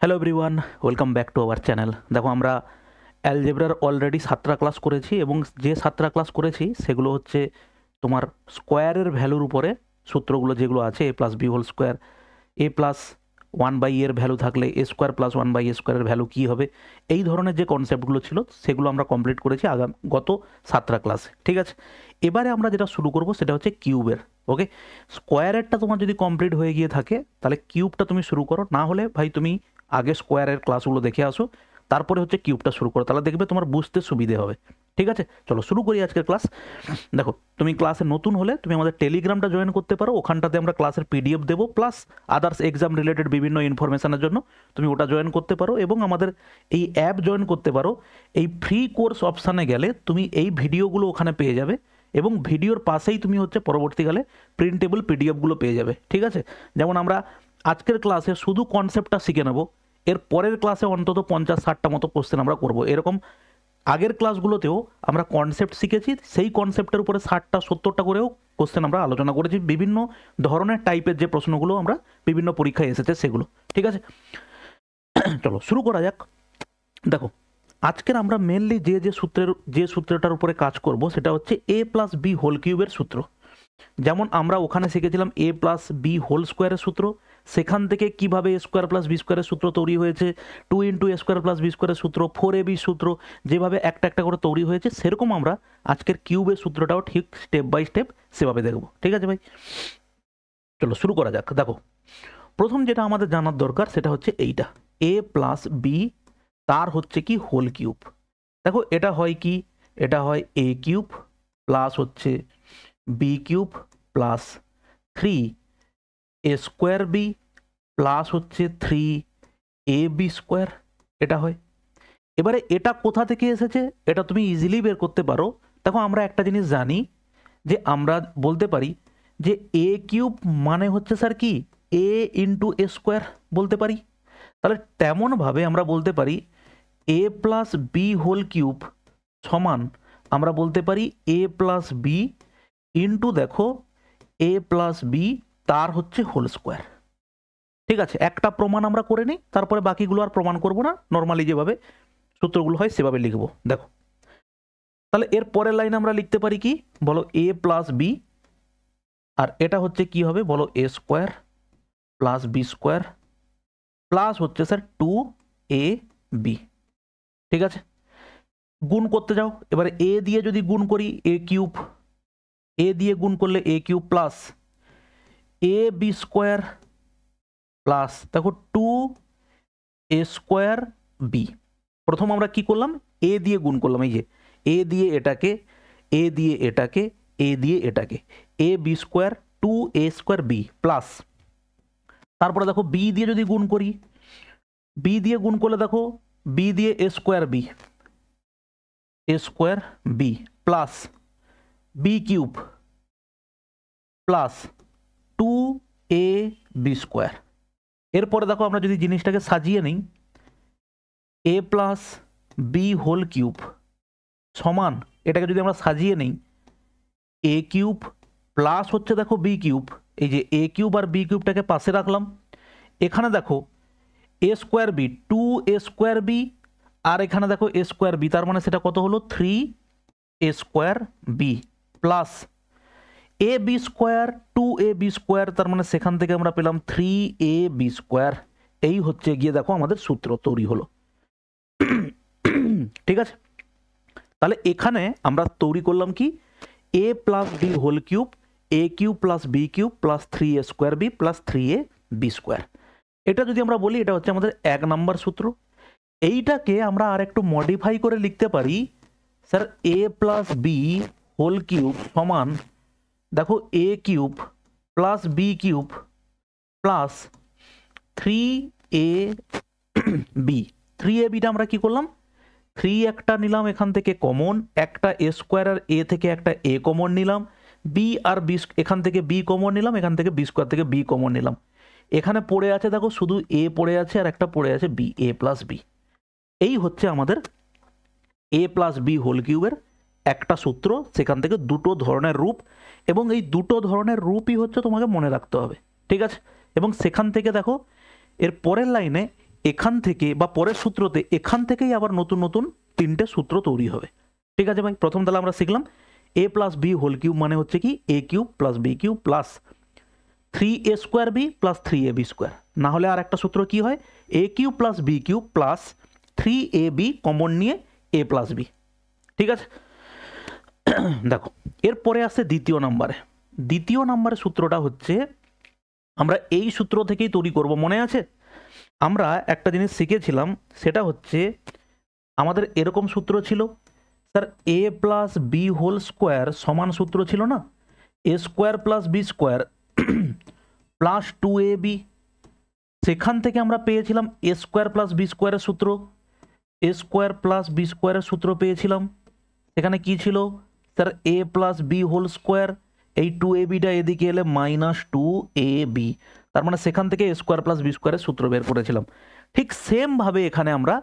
Hello everyone, welcome back to our channel. দেখো, আমরা অ্যালজেব্রার already 7টা class করেছি এবং যে 7টা ক্লাস করেছি সেগুলো হচ্ছে তোমার স্কোয়ারের ভ্যালুর উপরে সূত্রগুলো যেগুলো আছে, a plus b whole square, a plus one by এর ভ্যালু থাকলে a square plus one by a স্কোয়ারের ভ্যালু কী হবে, এই ধরনের যে কনসেপ্টগুলো ছিল সেগুলো আমরা কমপ্লিট করেছি গত 7টা ক্লাসে। ঠিক আছে, এবারে আমরা যেটা শুরু করব সেটা হচ্ছে কিউবের। ওকে, স্কোয়ারেরটা তোমার যদি কমপ্লিট হয়ে গিয়ে থাকে তাহলে কিউবটা তুমি শুরু করো, না হলে ভাই তুমি আগে স্কোয়ারের ক্লাসগুলো দেখে আসো, তারপরে হচ্ছে কিউবটা শুরু করো, তাহলে দেখবে তোমার বুঝতে সুবিধে হবে। ঠিক আছে, চলো শুরু করি আজকের ক্লাস। দেখো, তুমি ক্লাসে নতুন হলে তুমি আমাদের টেলিগ্রামটা জয়েন করতে পারো, ওখানটাতে আমরা ক্লাসের পিডিএফ দেবো, প্লাস আদার্স এক্সাম রিলেটেড বিভিন্ন ইনফরমেশনের জন্য তুমি ওটা জয়েন করতে পারো, এবং আমাদের এই অ্যাপ জয়েন করতে পারো। এই ফ্রি কোর্স অপশানে গেলে তুমি এই ভিডিওগুলো ওখানে পেয়ে যাবে, এবং ভিডিওর পাশেই তুমি হচ্ছে পরবর্তীকালে প্রিন্টেবল পিডিএফগুলো পেয়ে যাবে। ঠিক আছে, যেমন আমরা আজকের ক্লাসে শুধু কনসেপ্টটা শিখে নেব, এর পরের ক্লাসে অন্তত 50-60টা মতো কোশ্চেন আমরা করব। এরকম আগের ক্লাসগুলোতেও আমরা কনসেপ্ট শিখেছি, সেই কনসেপ্টের উপরে 60-70টা করেও কোশ্চেন আমরা আলোচনা করেছি, বিভিন্ন ধরনের টাইপের যে প্রশ্নগুলো আমরা বিভিন্ন পরীক্ষায় এসেছে সেগুলো। ঠিক আছে, চলো শুরু করা যাক। দেখো, আজকের আমরা মেনলি যে সূত্রটার উপরে কাজ করব সেটা হচ্ছে এ প্লাস বি হোল কিউবের সূত্র। যেমন আমরা ওখানে শিখেছিলাম এ প্লাস বি হোল স্কোয়ারের সূত্র, সেখান থেকে কিভাবে এ স্কোয়ার প্লাস বি স্কোয়ারের সূত্র তৈরি হয়েছে, 2 এ স্কোয়ার প্লাস বি স্কোয়ারের সূত্র, 4ab সূত্র, যেভাবে একটা একটা করে তৈরি হয়েছে, সেরকম আমরা আজকের কিউবের সূত্রটাও ঠিক স্টেপ বাই স্টেপ সেভাবে দেখব। ঠিক আছে ভাই, চলো শুরু করা যাক। দেখো, প্রথম যেটা আমাদের জানার দরকার সেটা হচ্ছে এইটা, এ প্লাস বি তার হচ্ছে কি হোল কিউব। দেখো, এটা হয় কি, এটা হয় এ কিউব প্লাস হচ্ছে b cube plus 3 a square b plus হচ্ছে 3ab স্কোয়ার, এটা হয়। এবারে এটা কোথা থেকে এসেছে এটা তুমি ইজিলি বের করতে পারো। দেখো, আমরা একটা জিনিস জানি যে আমরা বলতে পারি যে এ কিউব মানে হচ্ছে স্যার কি এ ইন্টু এ স্কোয়ার বলতে পারি। তাহলে তেমনভাবে আমরা বলতে পারি a plus b whole cube সমান আমরা বলতে পারি এ প্লাস বি ইন্টু, দেখো, এ প্লাস বি তার হচ্ছে হোল স্কোয়ার। ঠিক আছে, একটা প্রমাণ আমরা করে নিই, তারপরে বাকিগুলো আর প্রমাণ করব না, নর্মালি যেভাবে সূত্রগুলো হয় সেভাবে লিখব। দেখো, তাহলে এর পরের লাইন আমরা লিখতে পারি কি বলো, এ প্লাস বি, আর এটা হচ্ছে কি হবে বলো, a square plus b square plus হচ্ছে স্যার 2ab। ঠিক আছে, গুণ করতে যাও, এবারে এ দিয়ে যদি গুণ করি এ কিউব, এ দিয়ে গুণ করলে এ cube plus a b square plus, দেখো, 2a স্কোয়ার বি। প্রথম আমরা কি করলাম, এ দিয়ে গুণ করলাম, এই যে এ দিয়ে এটাকে, এ দিয়ে এটাকে, এ দিয়ে এটাকে, a b square 2a square b plus, তারপরে দেখো বি দিয়ে যদি গুণ করি, বি দিয়ে গুণ করলে দেখো বি দিয়ে a square b plus b cube plus 2ab square. এরপরে দেখো আমরা যদি জিনিসটাকে সাজিয়ে নিই, a plus b whole cube সমান, এটাকে যদি আমরা সাজিয়ে নিই, এ কিউব প্লাস হচ্ছে দেখো বি কিউব, এই যে এ কিউব আর বি কিউবটাকে পাশে রাখলাম, এখানে দেখো a square b 2a square b, আর এখানে দেখো এ স্কোয়ার বি, তার মানে সেটা কত হলো 3a square b plus a b square 2ab square, তার মানে সেখান থেকে আমরা পেলাম 3ab স্কোয়ার। এই হচ্ছে গিয়ে দেখো আমাদের সূত্র তৈরি হলো। ঠিক আছে, তাহলে এখানে আমরা তৈরি করলাম কি, a plus b whole cube, a cube plus b cube plus 3a square b plus 3ab square. এটা যদি আমরা বলি এটা হচ্ছে আমাদের 1 নম্বর সূত্র। এইটাকে আমরা আর একটু মডিফাই করে লিখতে পারি, sir a plus b whole cube সমান, দেখো, a cube plus b cube plus 3ab। 3abটা আমরা কি করলাম, 3 একটা নিলাম এখান থেকে কমন, একটা এ স্কোয়ার আর এ থেকে একটা এ কমন নিলাম, বি আর বি এখান থেকে বি কমন নিলাম, এখান থেকে বি স্কোয়ার থেকে বি কমন নিলাম, এখানে পড়ে আছে দেখো শুধু এ পড়ে আছে আর একটা পড়ে আছে বি, এ প্লাস বি। এই হচ্ছে আমাদের এ প্লাস বি হোল কিউবের একটা সূত্র, সেখান থেকে দুটো ধরনের রূপ, এবং এই দুটো ধরনের রূপই হচ্ছে তোমাকে মনে রাখতে হবে। ঠিক আছে, এবং সেখান থেকে দেখো এর পরের লাইনে এখান থেকে বা পরের সূত্রতে এখান থেকেই আবার নতুন নতুন তিনটে সূত্র তৈরি হবে। ঠিক আছে ভাই, প্রথম তাহলে আমরা শিখলাম a plus b whole cube মানে হচ্ছে কি a cube plus b cube plus 3a square b plus 3ab square. না হলে আর একটা সূত্র কি হয়, a cube plus b cube plus 3ab common নিয়ে এ প্লাস বি। ঠিক আছে, দেখো এরপরে আসছে দ্বিতীয় নাম্বারে সূত্রটা হচ্ছে আমরা এই সূত্র থেকেই তৈরি করব। মনে আছে আমরা একটা জিনিস শিখেছিলাম, সেটা হচ্ছে আমাদের এরকম সূত্র ছিল sir, a plus b whole square সমান সূত্র ছিল না, a square plus b square plus 2ab। সেখান থেকে আমরা পেয়েছিলাম এ স্কোয়ার প্লাস বি স্কোয়ারের সূত্র, এ স্কোয়ার প্লাস বি স্কোয়ারের সূত্র পেয়েছিলাম। সেখানে কি ছিল sir, a plus b whole square, এই 2abটা এদিকে এলে -2ab, তার মানে সেখান থেকে এ স্কোয়ার প্লাস বি স্কোয়ারের সূত্র বের করেছিলাম। ঠিক সেমভাবে এখানে আমরা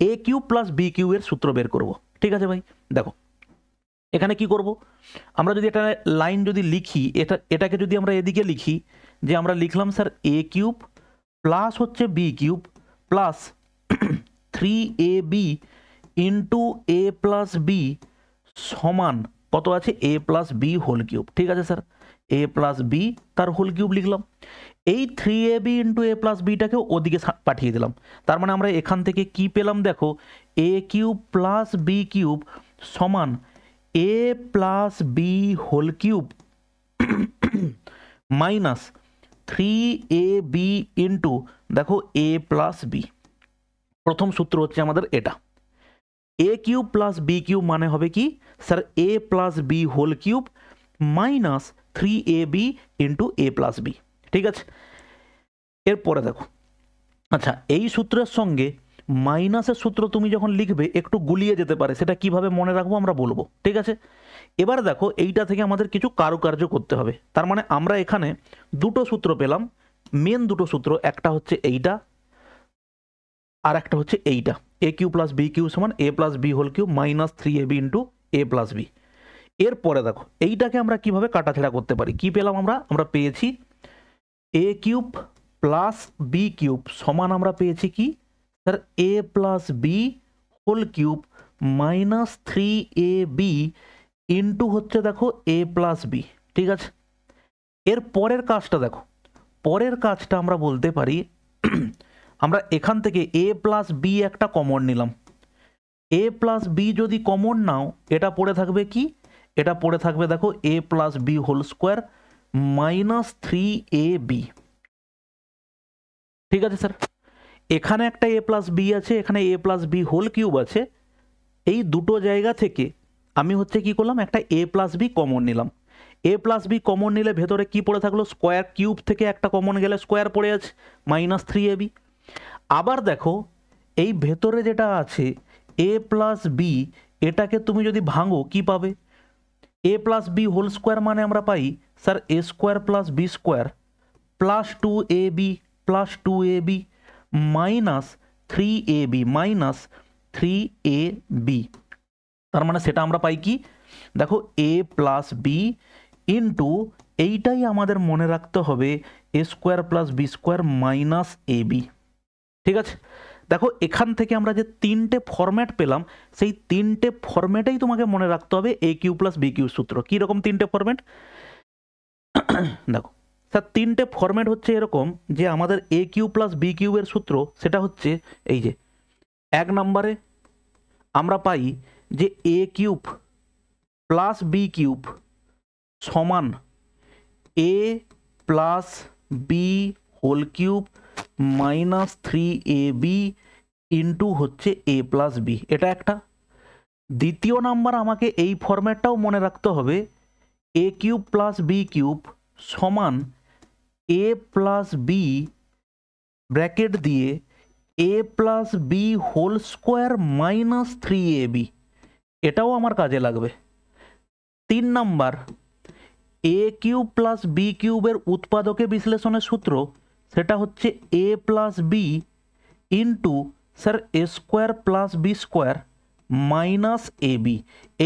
এ কিউব প্লাস বি কিউবের সূত্র বের করব। ঠিক আছে ভাই, দেখো এখানে কি করব, আমরা যদি একটা লাইন যদি লিখি, এটাকে যদি আমরা এদিকে লিখি, যে আমরা লিখলাম স্যার এ কিউব প্লাস হচ্ছে b cube plus 3ab into a plus b সমান কত আছে, a plus b whole cube. ঠিক আছে স্যার, এ প্লাস বি তার হোল কিউব লিখলাম, এই 3ab ইন্টু এ প্লাস বিটাকেও ওদিকে পাঠিয়ে দিলাম। তার মানে আমরা এখান থেকে কি পেলাম, দেখো a cube plus b cube সমান a plus b whole cube minus 3ab into দেখো এ প্লাস বি। প্রথম সূত্র হচ্ছে আমাদের এটা, a cube plus b cube মানে হবে কি sir, a plus b whole cube minus 3ab into a plus b. ঠিক আছে, এরপরে দেখো, আচ্ছা এই সূত্রের সঙ্গে মাইনাসের সূত্র তুমি যখন লিখবে একটু গুলিয়ে যেতে পারে, সেটা কিভাবে মনে রাখবো আমরা বলবো। ঠিক আছে, এবার দেখো এইটা থেকে আমাদের কিছু কারুকার্য করতে হবে। তার মানে আমরা এখানে দুটো সূত্র পেলাম, মেন দুটো সূত্র, একটা হচ্ছে এইটা আর একটা হচ্ছে এইটা, a cube plus b cube সমান a plus b whole cube minus 3ab into a plus b. এরপরে দেখো এইটাকে আমরা কিভাবে কাটাছেড়া করতে পারি, কি পেলাম আমরা পেয়েছি a cube plus b cube সমান আমরা পেয়েছি কি sir, a plus b whole cube minus 3ab into হচ্ছে দেখো এ প্লাস বি। ঠিক আছে, এর পরের কাজটা দেখো, পরের কাজটা আমরা বলতে পারি আমরা এখান থেকে এ প্লাস বি একটা কমন নিলাম, এ প্লাস বি যদি কমন নাও এটা পড়ে থাকবে কি, এটা পড়ে থাকবে দেখো a plus b whole square minus 3ab। ঠিক আছে স্যার, এখানে একটা এ প্লাস বি আছে, এখানে এ প্লাস বি হোল কিউব আছে, এই দুটো জায়গা থেকে আমি হচ্ছে কি করলাম, একটা এ প্লাস বি কমন নিলাম। এ প্লাস বি কমন নিলে ভেতরে কি পড়ে থাকলো, স্কোয়ার, কিউব থেকে একটা কমন গেলে স্কোয়ার পড়ে আছে মাইনাস 3ab। আবার দেখো এই ভেতরে যেটা আছে এ প্লাস বি, এটাকে তুমি যদি ভাঙো কি পাবে, a plus b whole square মানে আমরা পাই sir a square plus b square plus 2ab minus 3ab। তার মানে সেটা আমরা পাই কি দেখো এ প্লাস বি ইন্টু এইটাই আমাদের মনে রাখতে হবে a square plus b square minus ab। ঠিক আছে, দেখো এখান থেকে আমরা যে তিনটে ফরম্যাট পেলাম, সেই তিনটে ফরম্যাটেই তোমাকে মনে রাখতে হবে এ কিউ প্লাস বি কিউ সূত্র। কীরকম তিনটে ফরম্যাট দেখো স্যার, তিনটে ফরম্যাট হচ্ছে এরকম যে আমাদের এ কিউ প্লাস বি কিউবের সূত্র সেটা হচ্ছে এই যে, এক নম্বরে আমরা পাই যে a cube plus b cube সমান a plus b whole cube minus 3ab into হচ্ছে এ প্লাস বি, এটা একটা। দ্বিতীয় নাম্বার আমাকে এই ফরম্যাটটাও মনে রাখতে হবে, a cube plus b cube সমান এ প্লাস বি ব্র্যাকেট দিয়ে a plus b whole square minus 3ab, এটাও আমার কাজে লাগবে। তিন number a cube plus b কিউবের উৎপাদকে বিশ্লেষণের সূত্র, সেটা হচ্ছে a plus b into sir a square plus b square minus ab।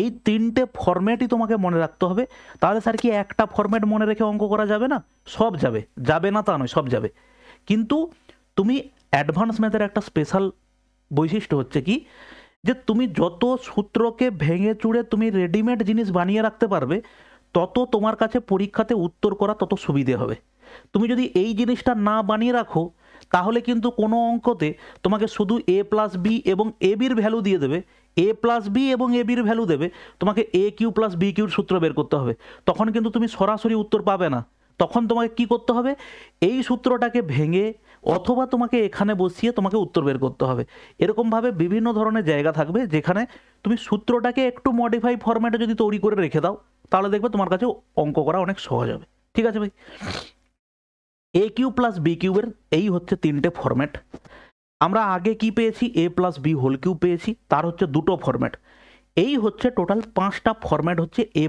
এই তিনটে ফরম্যাটই তোমাকে মনে রাখতে হবে। তাহলে স্যার কি একটা ফরম্যাট মনে রেখে অঙ্ক করা যাবে না? সব যাবে, যাবে না তা নয়, সব যাবে, কিন্তু তুমি অ্যাডভান্স ম্যাথের একটা স্পেশাল বৈশিষ্ট্য হচ্ছে কি, যে তুমি যত সূত্রকে ভেঙে চুড়ে তুমি রেডিমেড জিনিস বানিয়ে রাখতে পারবে, তত তোমার কাছে পরীক্ষাতে উত্তর করা তত সুবিধে হবে। তুমি যদি এই জিনিসটা না বানিয়ে রাখো, তাহলে কিন্তু কোনো অঙ্কতে তোমাকে শুধু এ প্লাস বি এবং এ বির ভ্যালু দিয়ে দেবে, এ প্লাস বি এবং এ বির ভ্যালু দেবে, তোমাকে এ কিউ প্লাস বি কিউর সূত্র বের করতে হবে। তখন কিন্তু তুমি সরাসরি উত্তর পাবে না। তখন তোমাকে কি করতে হবে, এই সূত্রটাকে ভেঙে অথবা তোমাকে এখানে বসিয়ে তোমাকে উত্তর বের করতে হবে। এরকমভাবে বিভিন্ন ধরনের জায়গা থাকবে যেখানে তুমি সূত্রটাকে একটু মডিফাই ফরম্যাটে যদি তৈরি করে রেখে দাও, তাহলে দেখবে তোমার কাছে অঙ্ক করা অনেক সহজ হবে। ঠিক আছে ভাই, এ কিউ প্লাস বি কিউবের এই হচ্ছে তিনটে ফরম্যাট। আমরা আগে কি পেয়েছি, এ প্লাস বি হোল কিউব পেয়েছি, তার হচ্ছে দুটো ফরম্যাট। এই হচ্ছে টোটাল 5টা ফরম্যাট, হচ্ছে a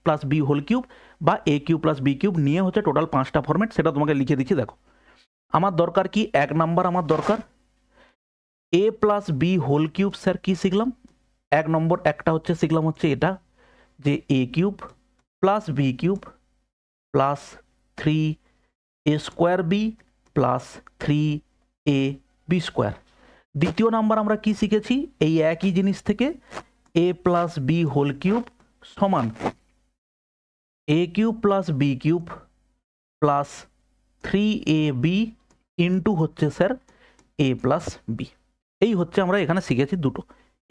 plus b whole cube বা এ কিউ প্লাস বি কিউব নিয়ে হচ্ছে টোটাল 5টা ফরম্যাট। সেটা তোমাকে লিখে দিচ্ছি, দেখো। আমার দরকার কি, 1 নাম্বার আমার দরকার a plus b whole cube. Sir কি শিখলাম, 1 নম্বর একটা হচ্ছে শিখলাম হচ্ছে এটা, যে a cube plus b cube plus 3 a square b plus 3 a b square. দ্বিতীয় নাম্বার আমরা কি শিখেছি, এই একই জিনিস থেকে a plus b whole cube সমান a cube plus b cube plus 3ab into হচ্ছে স্যার এ প্লাস বি। এই হচ্ছে আমরা এখানে শিখেছি দুটো,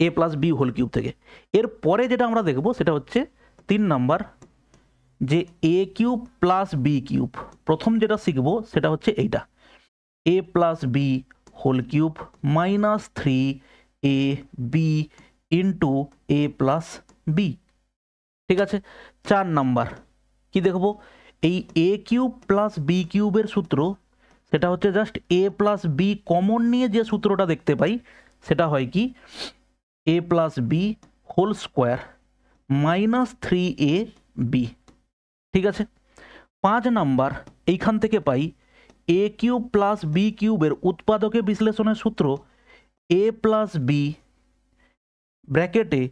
a plus b whole cube থেকে। এর পরে যেটা আমরা দেখব সেটা হচ্ছে 3 নাম্বার, যে a cube plus b cube. প্রথম যেটা শিখব সেটা হচ্ছে এইটা, a plus b whole cube minus 3ab into a plus b. ঠিক আছে। 4 নাম্বার কি দেখব, এই এ কিউব প্লাস বি কিউবের সূত্র, সেটা হচ্ছে just a plus b common নিয়ে যে সূত্রটা দেখতে পাই সেটা হয় কি, a plus b whole square minus 3ab। ঠিক আছে। 5 নাম্বার এইখান থেকে পাই এ কিউব প্লাস বি কিউবের উৎপাদকে বিশ্লেষণের সূত্র, এ প্লাস বি ব্র্যাকেটে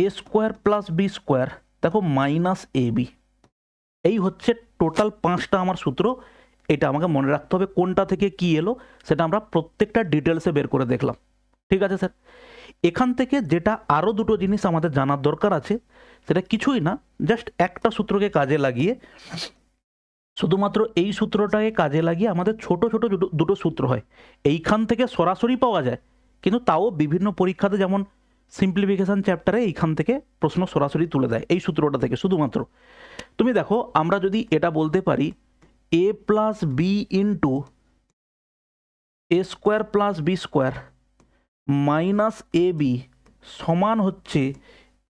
a square plus b square, দেখো মাইনাস এ বি। এই হচ্ছে টোটাল 5টা আমার সূত্র। এটা আমাকে মনে রাখতে হবে কোনটা থেকে কি এলো, সেটা আমরা প্রত্যেকটা ডিটেলসে বের করে দেখলাম। ঠিক আছে স্যার। এখান থেকে যেটা আরও দুটো জিনিস আমাদের জানার দরকার আছে, সেটা কিছুই না, জাস্ট একটা সূত্রকে কাজে লাগিয়ে, শুধুমাত্র এই সূত্রটাকে কাজে লাগিয়ে আমাদের ছোট ছোট দুটো সূত্র হয়, এইখান থেকে সরাসরি পাওয়া যায়, কিন্তু তাও বিভিন্ন পরীক্ষাতে যেমন সিম্পলিফিকেশান চ্যাপ্টারে এইখান থেকে প্রশ্ন সরাসরি তুলে দেয় এই সূত্রটা থেকে শুধুমাত্র। তুমি দেখো, আমরা যদি এটা বলতে পারি a plus b into a square plus b square minus a b সমান হচ্ছে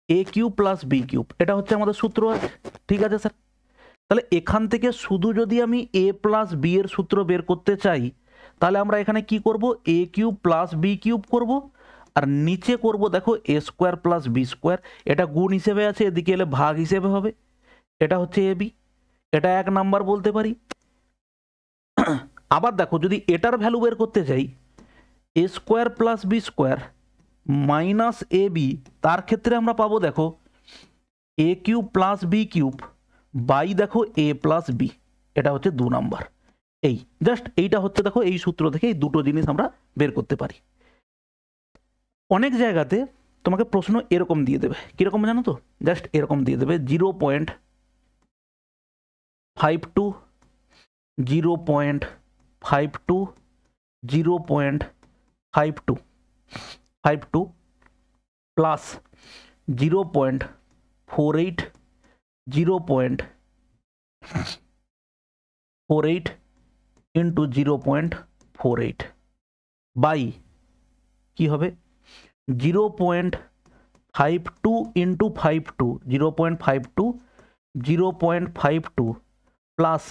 a cube plus b cube, এটা হচ্ছে আমাদের সূত্র আছে। ঠিক আছে স্যার। তাহলে এখান থেকে শুধু যদি আমি এ প্লাস বি এর সূত্র বের করতে চাই, তাহলে আমরা এখানে কি করব, এ কিউব প্লাস বি কিউব করব, আর নিচে করব দেখো a square plus b square. এটা গুণ হিসেবে আছে, এদিকে এলে ভাগ হিসেবে হবে। এটা হচ্ছে এ বি, এটা 1 নাম্বার বলতে পারি। আবার দেখো, যদি এটার ভ্যালু বের করতে চাই, a square plus b square minus a b, তার ক্ষেত্রে আমরা পাবো দেখো a cube plus b cube by দেখো এ প্লাস বি। এটা হচ্ছে 2 নাম্বার। এই জাস্ট এইটা হচ্ছে দেখো, এই সূত্র থেকে এই দুটো জিনিস আমরা বের করতে পারি। অনেক জায়গাতে তোমাকে প্রশ্ন এরকম দিয়ে দেবে, কীরকম জানো তো, জাস্ট এরকম দিয়ে দেবে 0.52 0.52 0.52 প্লাস 0.48 0.48 ইন্টু 0.48 বাই কি হবে 0.52 into 52 0.52 0.52 plus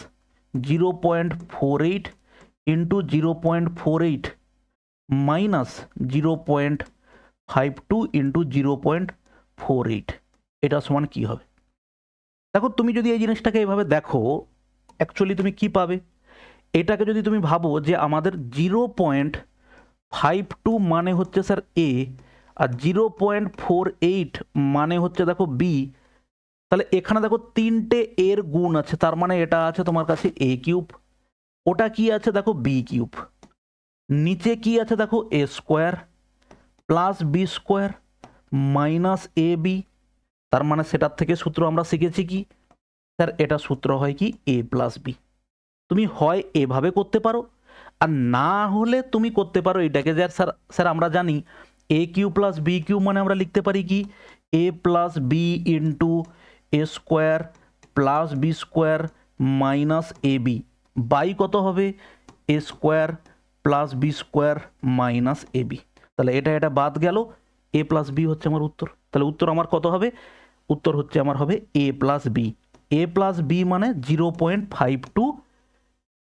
0.48 into 0.48 minus 0.52 into 0.48, এটা সমান কি হবে। দেখো, তুমি যদি এই জিনিসটাকে এইভাবে দেখো, অ্যাকচুয়ালি তুমি কি পাবে, এটাকে যদি তুমি ভাবো যে আমাদের 0.52 মানে হচ্ছে স্যার এ, আর 0.48 মানে হচ্ছে দেখো বি, তাহলে এখানে দেখো 3টে এর গুণ আছে, তার মানে এটা আছে তোমার কাছে এ কিউব, ওটা কি আছে দেখো বি কিউব। নিচে কি আছে দেখো, a square plus b square minus a b. তার মানে সেটার থেকে সূত্র আমরা শিখেছি কি স্যার, এটা সূত্র হয় কি এ প্লাস বি। তুমি হয় এভাবে করতে পারো, আর না হলে তুমি করতে পারো এটাকে, যে স্যার স্যার আমরা জানি a cube plus b cube মানে আমরা লিখতে পারি কি a plus b into a square plus b square minus a b by কত হবে a square plus b square minus a b. তাহলে এটা বাদ গেল, এ প্লাস বি হচ্ছে আমার উত্তর। তাহলে উত্তর আমার কত হবে, উত্তর হচ্ছে আমার হবে a plus b. A plus b মানে 0.52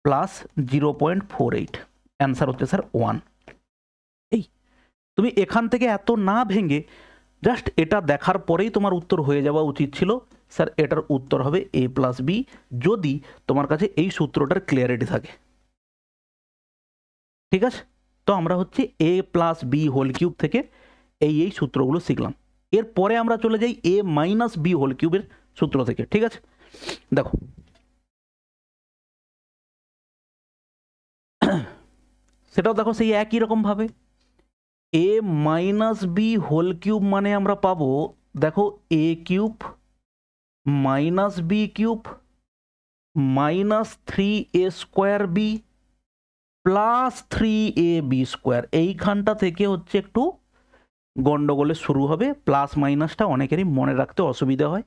প্লাস 0.48, অ্যান্সার হচ্ছে স্যার 1। এই তুমি এখান থেকে এত না ভেঙে জাস্ট এটা দেখার পরেই তোমার উত্তর হয়ে যাওয়া উচিত ছিল স্যার এটার উত্তর হবে এ প্লাস বি, যদি তোমার কাছে এই সূত্রটার ক্লিয়ারিটি থাকে। ঠিক আছে, তো আমরা হচ্ছে a plus b whole cube থেকে এই সূত্রগুলো শিখলাম। এরপরে আমরা চলে যাই এ মাইনাস বি হোল কিউবের সূত্র থেকে। ঠিক আছে, দেখো সেটাও দেখো সেই একই রকমভাবে a minus b whole cube মানে আমরা পাবো দেখো a cube minus b cube minus 3a square b plus 3a b square. এইখানটা থেকে হচ্ছে একটু গন্ডগোলে শুরু হবে, প্লাস মাইনাসটা অনেকেরই মনে রাখতে অসুবিধা হয়,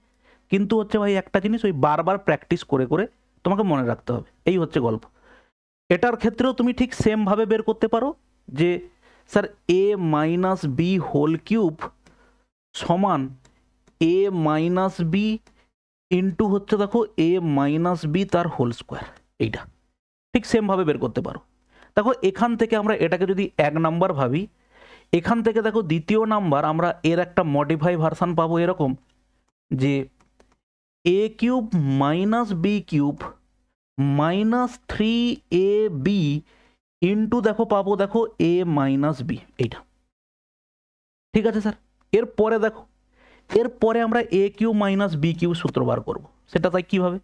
কিন্তু হচ্ছে ভাই একটা জিনিস ওই বারবার প্র্যাকটিস করে করে তোমাকে মনে রাখতে হবে, এই হচ্ছে গল্প। এটার ক্ষেত্রেও তুমি ঠিক সেমভাবে বের করতে পারো যে sir a minus b whole cube সমান এ মাইনাস বি ইন্টু হচ্ছে দেখো এ মাইনাস বি তার হোল স্কোয়ার। এইটা ঠিক সেমভাবে বের করতে পারো। দেখো এখান থেকে আমরা এটাকে যদি 1 নাম্বার ভাবি, এখান থেকে দেখো দ্বিতীয় নাম্বার আমরা এর একটা মডিফাই ভার্সান পাবো এরকম যে a cube minus b cube minus 3ab into দেখো পাবো দেখো এ মাইনাস বি। এইটা ঠিক আছে স্যার। এরপরে দেখো এরপরে আমরা এ কিউ মাইনাস বি কিউ সূত্র বার করবো। সেটা তাই কীভাবে,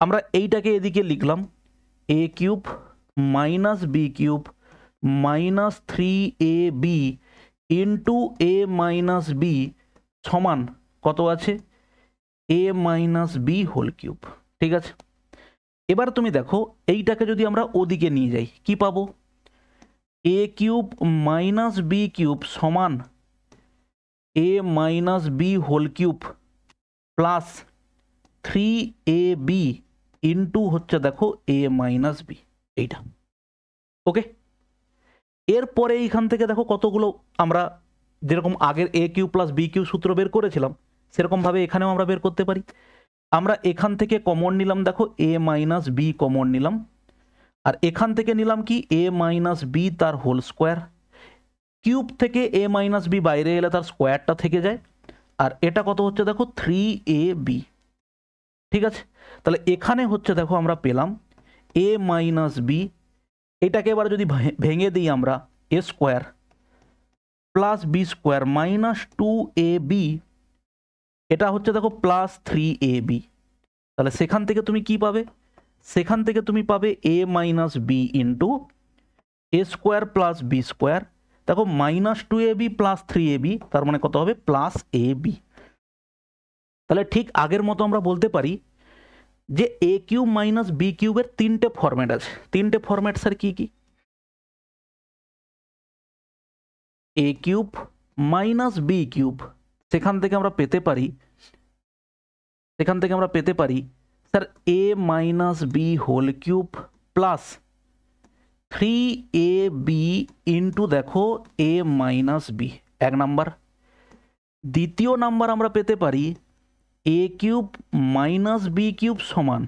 আমরা এইটাকে এদিকে লিখলাম a cube minus b cube minus 3ab into a minus b সমান কত আছে a minus b whole cube. ঠিক আছে, এবার তুমি দেখো এইটাকে যদি আমরা ওদিকে নিয়ে যাই কি পাবো, a cube minus b cube সমান a minus b whole cube plus 3ab into হচ্ছে দেখো এ মাইনাস বি। এইটা ওকে। এরপরে এইখান থেকে দেখো কতগুলো আমরা যেরকম আগের এ কিউ প্লাস বি কিউ সূত্র বের করেছিলাম সেরকমভাবে এখানেও আমরা বের করতে পারি। আমরা এখান থেকে কমন নিলাম দেখো এ মাইনাস বি কমন নিলাম, আর এখান থেকে নিলাম কি এ মাইনাস বি তার হোল স্কোয়ার। কিউব থেকে এ মাইনাস বি বাইরে এলে তার স্কোয়ারটা থেকে যায়, আর এটা কত হচ্ছে দেখো 3ab। ঠিক আছে, তাহলে এখানে হচ্ছে দেখো আমরা পেলাম এ মাইনাস বি, এটাকে এবার যদি ভেঙে দিই আমরা a square plus b square minus 2ab, এটা হচ্ছে দেখো প্লাস 3ab। তাহলে সেখান থেকে তুমি কি পাবে, সেখান থেকে তুমি পাবে এ minus b into a square plus b square, দেখো মাইনাস 2ab প্লাস 3ab, তার মানে কত হবে প্লাস ab। তাহলে ঠিক আগের মতো আমরা বলতে পারি যে এ কিউব মাইনাস বি কিউবের 3টে ফরম্যাট আছে। 3টে ফরম্যাট স্যার কি কি, a cube minus b cube, সেখান থেকে আমরা পেতে পারি sir a minus b whole cube plus 3ab into দেখো এ মাইনাস বি, 1 নাম্বার। দ্বিতীয় নাম্বার আমরা পেতে পারি a cube minus b cube সমান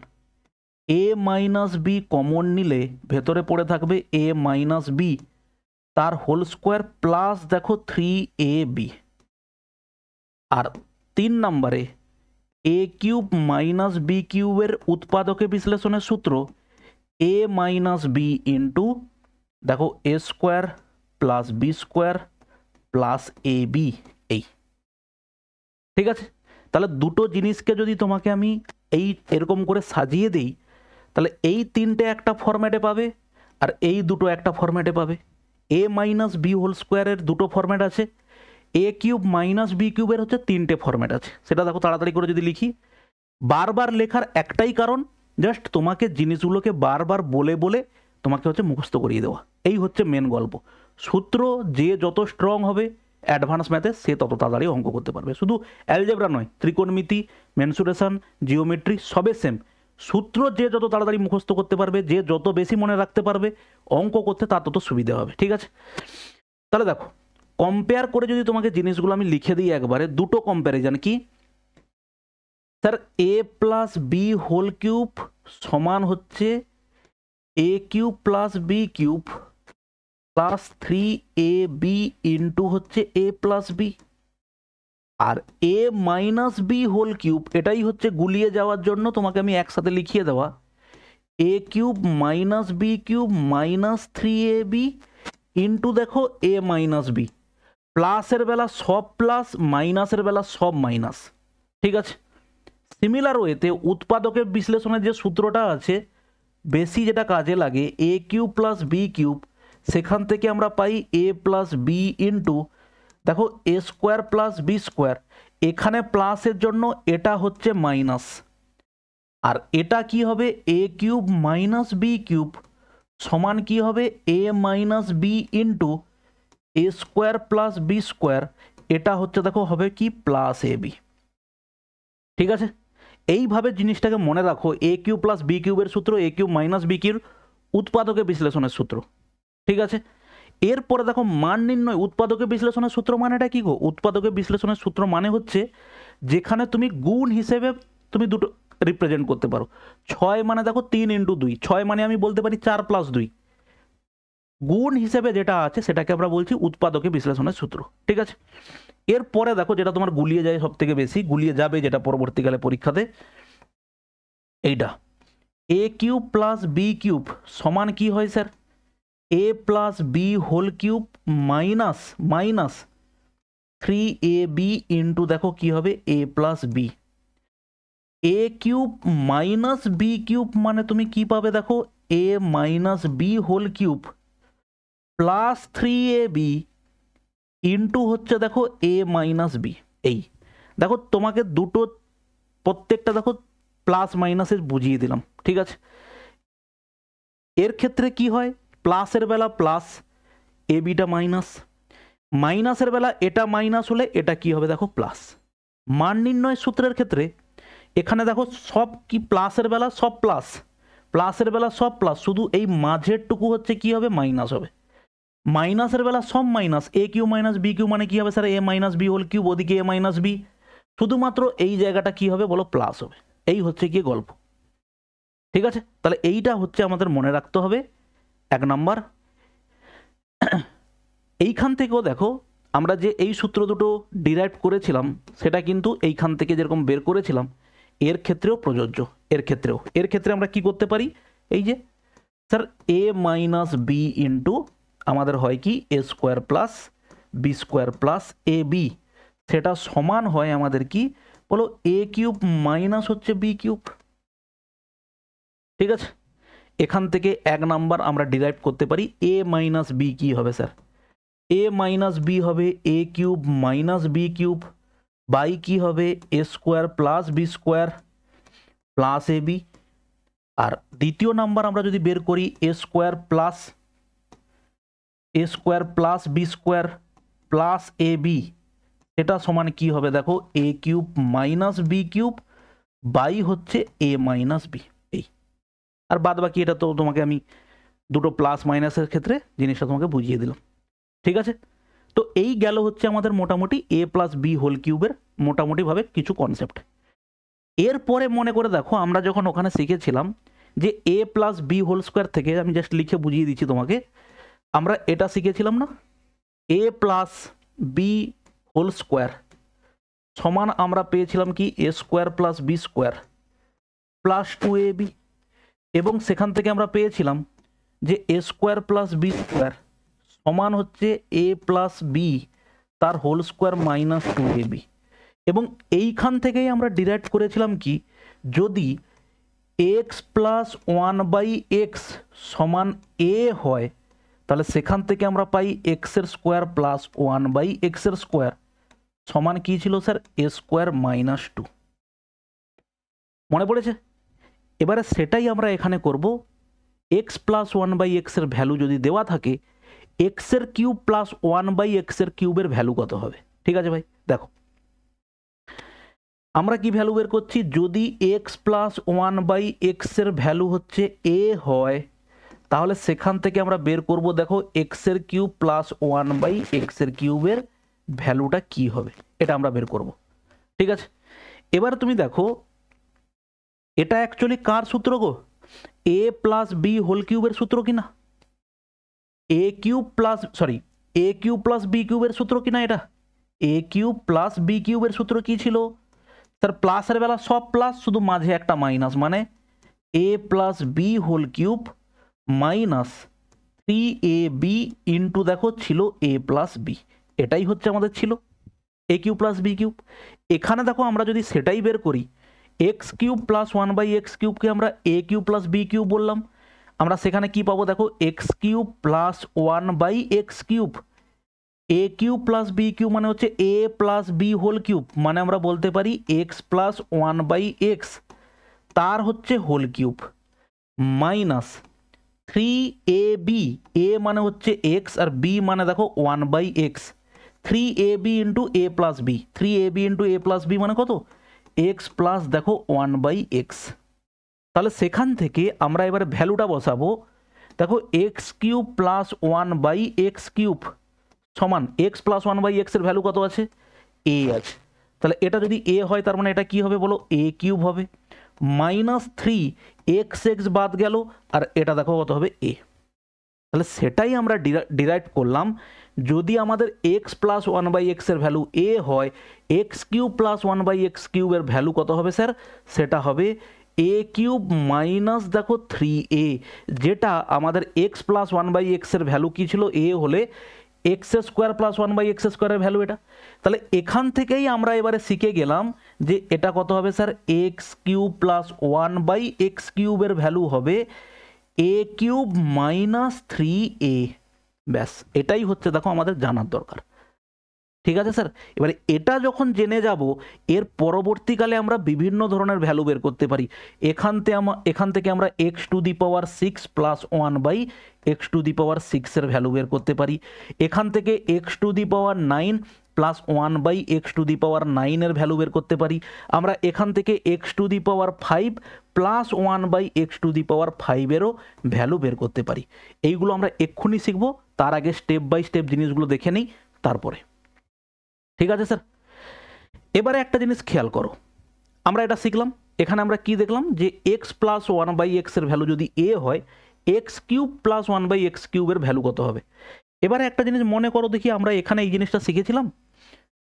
এ মাইনাস বি কমন নিলে ভেতরে পড়ে থাকবে এ মাইনাস বি তার হোল স্কোয়ার প্লাস দেখো 3ab। আর 3 নম্বরে এ কিউব মাইনাস বি কিউবের উৎপাদকে বিশ্লেষণের সূত্র এ মাইনাস বি ইন্টু দেখো a square plus b square plus a b. এই ঠিক আছে, তাহলে দুটো জিনিসকে যদি তোমাকে আমি এই এরকম করে সাজিয়ে দিই তাহলে এই 3টে একটা ফরম্যাটে পাবে, আর এই দুটো একটা ফরম্যাটে পাবে। এ মাইনাস বি হোল স্কোয়ারের দুটো ফরম্যাট আছে, এ কিউব মাইনাস বি কিউবের হচ্ছে তিনটে ফরম্যাট আছে। সেটা দেখো তাড়াতাড়ি করে যদি লিখি, বারবার লেখার একটাই কারণ, জাস্ট তোমাকে জিনিসগুলোকে বারবার বলে বলে তোমাকে হচ্ছে মুখস্থ করিয়ে দেওয়া, এই হচ্ছে মেন গল্প। সূত্র যে যত স্ট্রং হবে অ্যাডভান্স ম্যাথে সে তত তাড়াতাড়ি অঙ্ক করতে পারবে। শুধু অ্যালজেব্রা নয়, ত্রিকোণমিতি, মেনসুরেশন, জিওমেট্রি সবে সেম। সূত্র যে যত তাড়াতাড়ি মুখস্থ করতে পারবে, যে যত বেশি মনে রাখতে পারবে, অঙ্ক করতে তার তত সুবিধা হবে। ঠিক আছে, তাহলে দেখো কম্পেয়ার করে যদি তোমাকে জিনিসগুলো আমি লিখে দিই একবারে, দুটো কম্প্যারিজন কি sir, a plus b whole cube সমান হচ্ছে a cube plus b cube plus 3ab into হচ্ছে এ প্লাস বি, আর a minus b whole cube এটাই হচ্ছে গুলিয়ে যাওয়ার জন্য তোমাকে আমি একসাথে লিখিয়ে দেওয়া, a cube minus b cube minus 3ab into দেখো এ মাইনাস বি, প্লাসের বেলা সব প্লাস, মাইনাসের বেলা সব মাইনাস। ঠিক আছে, সিমিলার ওয়েতে উৎপাদকের বিশ্লেষণের যে সূত্রটা আছে বেশি যেটা কাজে লাগে, এ কিউব প্লাস বি কিউব, সেখান থেকে আমরা পাই এ প্লাস বি ইন্টু দেখো a square plus b square, এখানে প্লাসের জন্য এটা হচ্ছে মাইনাস, আর এটা কি হবে a cube minus b cube সমান কি হবে এ minus b into a square plus b square, এটা হচ্ছে দেখো হবে কি প্লাস এ বি। ঠিক আছে, এইভাবে জিনিসটাকে মনে রাখো, এ কিউব প্লাস বি কিউবের সূত্র, এ কিউব মাইনাস বি কিউব উৎপাদকের বিশ্লেষণের সূত্র। ঠিক আছে, এরপরে দেখো মান নির্ণয়, উৎপাদকের বিশ্লেষণের সূত্র মানেটা কি গো? উৎপাদকের বিশ্লেষণের সূত্র মানে হচ্ছে যেখানে তুমি গুণ হিসেবে তুমি দুটো রিপ্রেজেন্ট করতে পারো। 6 মানে দেখো 3 ইন্টু 2, 6 মানে আমি বলতে পারি 4 প্লাস 2, গুণ হিসেবে যেটা আছে সেটাকে আমরা বলছি উৎপাদকের বিশ্লেষণের সূত্র। ঠিক আছে, এরপরে দেখো যেটা তোমার গুলিয়ে যায় সব থেকে বেশি, গুলিয়ে যাবে যেটা পরবর্তীকালে পরীক্ষাতে, এইটা a cube plus b cube সমান কি হয় sir, a plus b whole cube minus minus 3ab into দেখো কি হবে a plus b. A cube minus b cube মানে তুমি কি পাবে দেখো a minus b whole cube plus 3ab into হচ্ছে দেখো এ মাইনাস বি। এই দেখো তোমাকে দুটো প্রত্যেকটা দেখো প্লাস মাইনাসের বুঝিয়ে দিলাম। ঠিক আছে, এর ক্ষেত্রে কি হয়, প্লাসের বেলা প্লাস, এ বিটা মাইনাস, মাইনাসের বেলা এটা মাইনাস হলে এটা কি হবে দেখো প্লাস। মান নির্ণয় সূত্রের ক্ষেত্রে এখানে দেখো সব কি প্লাসের বেলা সব প্লাস, প্লাসের বেলা সব প্লাস, শুধু এই মাঝেরটুকু হচ্ছে কি হবে মাইনাস হবে, মাইনাসের বেলা সব মাইনাস, এ কিউ মাইনাস বি কিউ মানে কি হবে sir a minus b whole cube, ওদিকে এ মাইনাস বি, শুধুমাত্র এই জায়গাটা কি হবে বলো প্লাস হবে। এই হচ্ছে কি গল্প। ঠিক আছে, তাহলে এইটা হচ্ছে আমাদের মনে রাখতে হবে 1 নাম্বার। এইখান থেকেও দেখো আমরা যে এই সূত্র দুটো ডিরাইভ করেছিলাম সেটা কিন্তু এইখান থেকে যেরকম বের করেছিলাম এর ক্ষেত্রেও প্রযোজ্য। এর ক্ষেত্রে আমরা কি করতে পারি, এই যে sir a minus b into আমাদের হয় কি a square plus b square plus a b, সেটা সমান হয় আমাদের কি বলো এ কিউব মাইনাস হচ্ছে বি কিউব। ঠিক আছে, এখান থেকে 1 নাম্বার আমরা ডিরাইভ করতে পারি এ মাইনাস বি কি হবে স্যার, এ মাইনাস বি হবে a cube minus b cube by কি হবে a square plus b square plus a b. আর দ্বিতীয় নাম্বার আমরা যদি বের করি a square plus b square plus a b, এটা সমান কি হবে দেখো a cube minus b cube by হচ্ছে এ মাইনাস বি। এই আর বাদ বাকি এটা তো তোমাকে আমি দুটো প্লাস মাইনাসের ক্ষেত্রে জিনিসটা তোমাকে বুঝিয়ে দিলাম। ঠিক আছে, তো এই গেল হচ্ছে আমাদের মোটামুটি এ প্লাস বি হোল কিউবের মোটামুটিভাবে কিছু কনসেপ্ট। এরপরে মনে করে দেখো আমরা যখন ওখানে শিখেছিলাম যে এ প্লাস বি হোল স্কোয়ার থেকে, আমি জাস্ট লিখে বুঝিয়ে দিচ্ছি তোমাকে, আমরা এটা শিখেছিলাম না a plus b whole square সমান আমরা পেয়েছিলাম কি a square plus b square plus 2ab, এবং সেখান থেকে আমরা পেয়েছিলাম যে a square plus b square সমান হচ্ছে এ প্লাস বি তার হোল স্কোয়ার মাইনাস 2ab, এবং এইখান থেকেই আমরা ডিরাইভ করেছিলাম কি যদি x plus one by x সমান এ হয়, তাহলে সেখান থেকে আমরা পাই এক্সের স্কোয়ার প্লাস ওয়ান বাই এক্সের স্কোয়ার সমান কী ছিল sir? A square minus two. মনে পড়েছে? এবারে সেটাই আমরা এখানে করব। এক্স প্লাস ওয়ান বাই এক্সের ভ্যালু যদি দেওয়া থাকে, এক্সের কিউব প্লাস ওয়ান বাই এক্সের কিউবের ভ্যালু কত হবে? ঠিক আছে ভাই, দেখো আমরা কি ভ্যালু বের করছি? যদি এক্স প্লাস ওয়ান বাই এক্সের ভ্যালু হচ্ছে এ হয়, তাহলে সেখান থেকে আমরা বের করব, দেখো এক্সের কিউব প্লাস ওয়ান বাই এক্সের কিউবের ভ্যালুটা কি হবে, এটা আমরা বের করব। ঠিক আছে, এবার তুমি দেখো এটা অ্যাকচুয়ালি কার সূত্র গো? এ প্লাস বি হোল কিউবের সূত্র কিনা? এ কিউব প্লাস এ কিউব প্লাস বি কিউবের সূত্র কিনা এটা? এ কিউব প্লাস বি কিউবের সূত্র কি ছিল স্যার? প্লাসের বেলা সব প্লাস, শুধু মাঝে একটা মাইনাস, মানে a plus b whole cube minus 3ab into দেখো ছিল এ প্লাস বি। এটাই হচ্ছে আমাদের ছিল a cube plus b cube. এখানে দেখো আমরা যদি সেটাই বের করি, x cube plus one by x কিউবকে আমরা a cube plus b cube বললাম, আমরা সেখানে কি পাবো? দেখো x cube plus one by x cube, a cube plus b cube মানে হচ্ছে a plus b whole cube, মানে আমরা বলতে পারি x plus one by x তার হচ্ছে হোল কিউব মাইনাস 3ab, এ মানে হচ্ছে এক্স আর বি মানে দেখো one by x, 3ab into a plus b, 3ab into a plus b মানে কত? এক্স প্লাস দেখো ওয়ান বাই এক্স। তাহলে সেখান থেকে আমরা এবারে ভ্যালুটা বসাবো, দেখো x cube plus one by x cube সমান এক্স প্লাস ওয়ান বাই এক্সের ভ্যালু কত আছে? এ আছে। তাহলে এটা যদি এ হয় তার মানে এটা কি হবে বলো? এ কিউব হবে মাইনাস 3x বাদ গেল, আর এটা দেখো কত হবে? এ। তাহলে সেটাই আমরা ডিরাইভ করলাম, যদি আমাদের এক্স প্লাস ওয়ান বাই এক্সের ভ্যালু এ হয়, x cube plus one by x কিউবের ভ্যালু কত হবে স্যার? সেটা হবে এ কিউব মাইনাস দেখো 3a, যেটা আমাদের এক্স প্লাস ওয়ান বাই এক্সের ভ্যালু কী ছিল? এ হলে x square plus one by x স্কোয়ারের ভ্যালু এটা। তাহলে এখান থেকেই আমরা এবারে শিখে গেলাম যে এটা কত হবে sir? X cube plus one by x কিউবের ভ্যালু হবে এ কিউব মাইনাস 3a। ব্যাস, এটাই হচ্ছে দেখো আমাদের জানার দরকার। ঠিক আছে স্যার, এবারে এটা যখন জেনে যাব, এর পরবর্তীকালে আমরা বিভিন্ন ধরনের ভ্যালু বের করতে পারি। এখান থেকে আমরা x to the power 6 plus one by x to the power 6-এর ভ্যালু বের করতে পারি। এখান থেকে x to the power 9 plus one by x to the power 9-এর ভ্যালু বের করতে পারি। আমরা এখান থেকে x to the power 5 plus one by x to the power 5-এরও ভ্যালু বের করতে পারি। এইগুলো আমরা এক্ষুনি শিখবো, তার আগে স্টেপ বাই স্টেপ জিনিসগুলো দেখে নিই তারপরে। ঠিক আছে স্যার, এবারে একটা জিনিস খেয়াল করো, আমরা এটা শিখলাম, এখানে আমরা কি দেখলাম যে এক্স প্লাস ওয়ান বাই এক্সের ভ্যালু যদি এ হয়, x cube plus one by x কিউবের ভ্যালু কত হবে? এবারে একটা জিনিস মনে করো দেখি, আমরা এখানে এই জিনিসটা শিখেছিলাম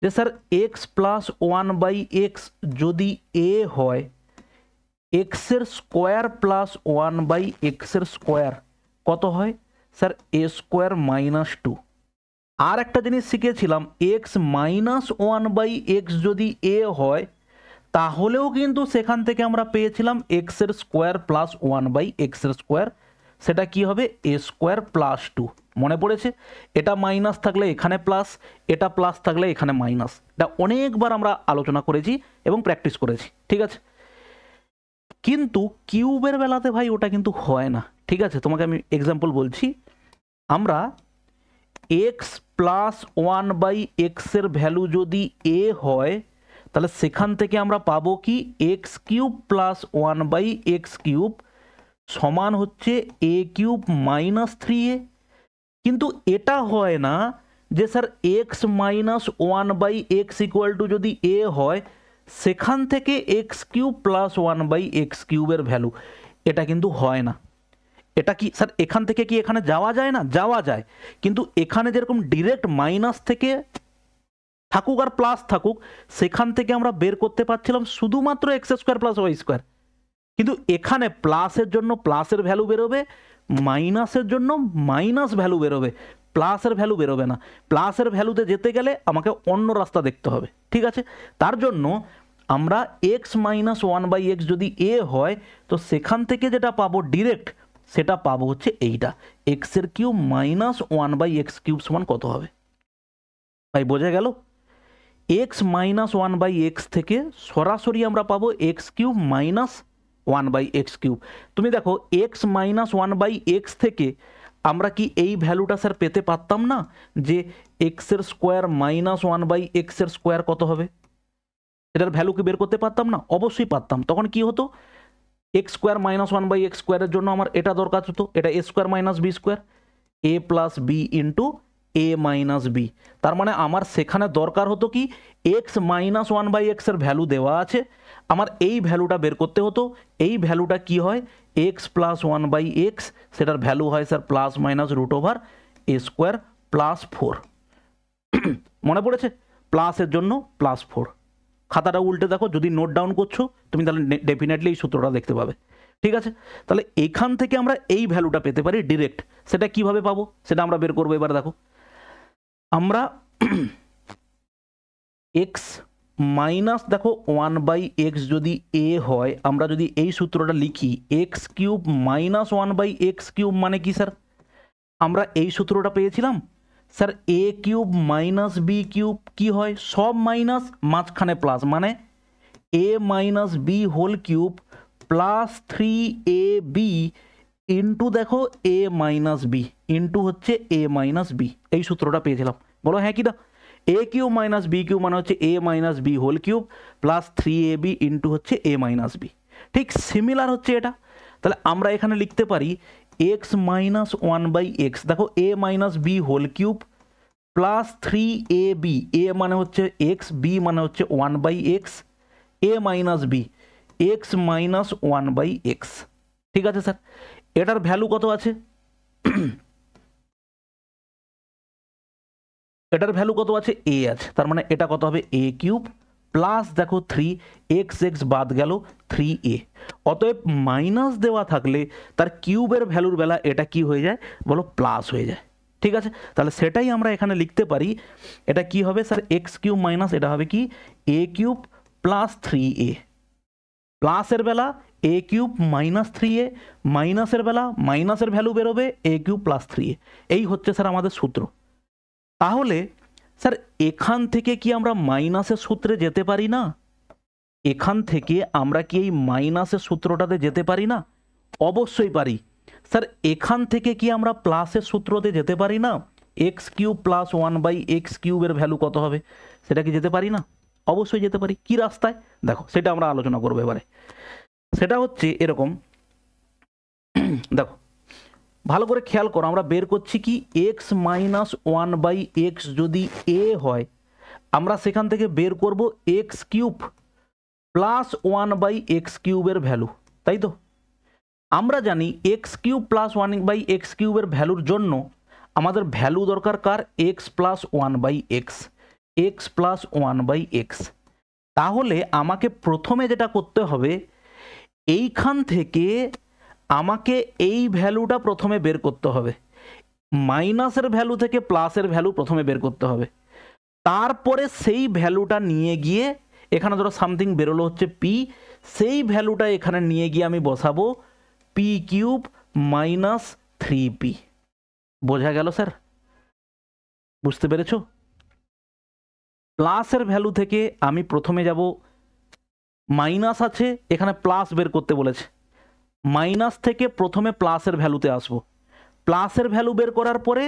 যে sir x plus one by x যদি এ হয়, এক্সের স্কোয়ার প্লাস ওয়ান বাই এক্সের স্কোয়ার কত হয় sir? A square minus two. আর একটা জিনিস শিখেছিলাম, x minus one by x যদি এ হয়, তাহলেও কিন্তু সেখান থেকে আমরা পেয়েছিলাম এক্সের স্কোয়ার প্লাস ওয়ান বাই এক্সের স্কোয়ার, সেটা কি হবে? A square plus two. মনে পড়েছে? এটা মাইনাস থাকলে এখানে প্লাস, এটা প্লাস থাকলে এখানে মাইনাস। এটা অনেকবার আমরা আলোচনা করেছি এবং প্র্যাকটিস করেছি। ঠিক আছে, কিন্তু কিউবের বেলাতে ভাই ওটা কিন্তু হয় না। ঠিক আছে, তোমাকে আমি এক্সাম্পল বলছি, আমরা এক্স প্লাস ওয়ান বাই এক্সের ভ্যালু যদি এ হয়, তাহলে সেখান থেকে আমরা পাবো কি? X cube plus one by x cube সমান হচ্ছে এ কিউব মাইনাস 3a। কিন্তু এটা হয় না যে sir x minus one by x equal to যদি এ হয়, সেখান থেকে x cube plus one by x কিউবের ভ্যালু, এটা কিন্তু হয় না। এটা কি স্যার এখান থেকে কি এখানে যাওয়া যায় না? যাওয়া যায়, কিন্তু এখানে যেরকম ডিরেক্ট মাইনাস থেকে থাকুক আর প্লাস থাকুক, সেখান থেকে আমরা বের করতে পারছিলাম শুধুমাত্র x square plus y square. কিন্তু এখানে প্লাসের জন্য প্লাসের ভ্যালু বেরোবে, মাইনাসের জন্য মাইনাস ভ্যালু বেরোবে, প্লাসের ভ্যালু বেরোবে না। প্লাসের ভ্যালুতে যেতে গেলে আমাকে অন্য রাস্তা দেখতে হবে। ঠিক আছে, তার জন্য আমরা x minus one by x যদি এ হয় তো সেখান থেকে যেটা পাবো ডিরেক্ট সেটা পাবো হচ্ছে এইটা, এক্সের cube minus one by x cube সমান কত হবে ভাই, বোঝা গেল? X minus one by x থেকে সরাসরি আমরা পাবো x cube minus one by x cube. তুমি দেখো x minus one by x থেকে আমরা কি এই ভ্যালুটা স্যার পেতে পারতাম না, যে এক্সের স্কোয়ার মাইনাস ওয়ান বাই এক্সের স্কোয়ার কত হবে, এটার ভ্যালু কি বের করতে পারতাম না? অবশ্যই পারতাম। তখন কি হতো, x square minus one by x স্কোয়ারের জন্য আমার এটা দরকার হতো, এটা a square minus b square, a plus b into a minus b. তার মানে আমার সেখানে দরকার হতো কি, এক্স মাইনাস ওয়ান বাই এক্সের ভ্যালু দেওয়া আছে, আমার এই ভ্যালুটা বের করতে হতো। এই ভ্যালুটা কি হয়, x plus one by x, সেটার ভ্যালু হয় sir plus minus root over a square plus four. মনে পড়েছে? প্লাসের জন্য প্লাস ফোর। খাতাটা উল্টে দেখো, যদি নোট ডাউন করছো তুমি তাহলে ডেফিনেটলি এই সূত্রটা দেখতে পাবে। ঠিক আছে, তাহলে এখান থেকে আমরা এই ভ্যালুটা পেতে পারি ডিরেক্ট। সেটা কিভাবে পাবো সেটা আমরা বের করবো। এবার দেখো, আমরা এক্স মাইনাস দেখো ওয়ান বাই এক্স যদি এ হয়, আমরা যদি এই সূত্রটা লিখি, x cube minus one by x cube মানে কি স্যার, আমরা এই সূত্রটা পেয়েছিলাম sir, a cube minus b cube কি হয়, সব মাইনাস মাঝখানে প্লাস, মানে a minus b whole cube plus three a b into দেখো এ মাইনাস বি ইন্টু হচ্ছে এ মাইনাস বি। এই সূত্রটা পেয়েছিলাম, বলো হ্যাঁ কি না? A cube minus b cube মানে হচ্ছে a minus b whole cube plus three a b into হচ্ছে এ মাইনাস বি। ঠিক সিমিলার হচ্ছে এটা। তাহলে আমরা এখানে লিখতে পারি x minus one by x, দেখো a minus b whole cube plus three a b, a মানে হচ্ছে এক্স, বি মানে হচ্ছে one by x, a minus b, x minus one by x. ঠিক আছে স্যার, এটার ভ্যালু কত আছে, এটার ভ্যালু কত আছে, এ আছে, তার মানে এটা কত হবে, এ কিউব প্লাস দেখো থ্রি এক্স এক্স বাদ গেল থ্রি এ। অতএব মাইনাস দেওয়া থাকলে তার কিউবের ভ্যালুর বেলা এটা কি হয়ে যায় বলো, প্লাস হয়ে যায়। ঠিক আছে, তাহলে সেটাই আমরা এখানে লিখতে পারি। এটা কি হবে স্যার, এক্স কিউব মাইনাস এটা হবে কি এ কিউব প্লাস থ্রি এ, প্লাসের বেলা এ কিউব মাইনাস থ্রি এ, মাইনাসের বেলা মাইনাসের ভ্যালু বেরোবে এ কিউব প্লাস থ্রি এ। এই হচ্ছে স্যার আমাদের সূত্র। তাহলে স্যার এখান থেকে কি আমরা মাইনাসের সূত্রে যেতে পারি না? এখান থেকে আমরা কি এই মাইনাসের সূত্রটাতে যেতে পারি না? অবশ্যই পারি। স্যার এখান থেকে কি আমরা প্লাসের সূত্রতে যেতে পারি না? X cube plus one by x কিউবের ভ্যালু কত হবে, সেটা কি যেতে পারি না? অবশ্যই যেতে পারি। কি রাস্তায় দেখো, সেটা আমরা আলোচনা করবো এবারে। সেটা হচ্ছে এরকম, দেখো ভালো করে খেয়াল করো, আমরা বের করছি কি x minus one by x যদি এ হয়, আমরা সেখান থেকে বের করব x cube plus one by x কিউবের ভ্যালু, তাই তো? আমরা জানি x cube plus one by x কিউবের ভ্যালুর জন্য আমাদের ভ্যালু দরকার কার, x plus one by x, x plus one by x. তাহলে আমাকে প্রথমে যেটা করতে হবে, এইখান থেকে আমাকে এই ভ্যালুটা প্রথমে বের করতে হবে, মাইনাসের ভ্যালু থেকে প্লাসের ভ্যালু প্রথমে বের করতে হবে। তারপরে সেই ভ্যালুটা নিয়ে গিয়ে এখানে ধরো সামথিং বেরোলো হচ্ছে পি, সেই ভ্যালুটা এখানে নিয়ে গিয়ে আমি বসাবো P cube minus three P. বোঝা গেল স্যার? বুঝতে পেরেছো? প্লাসের ভ্যালু থেকে আমি প্রথমে যাব, মাইনাস আছে এখানে প্লাস বের করতে বলেছে, মাইনাস থেকে প্রথমে প্লাসের ভ্যালুতে আসবো, প্লাসের ভ্যালু বের করার পরে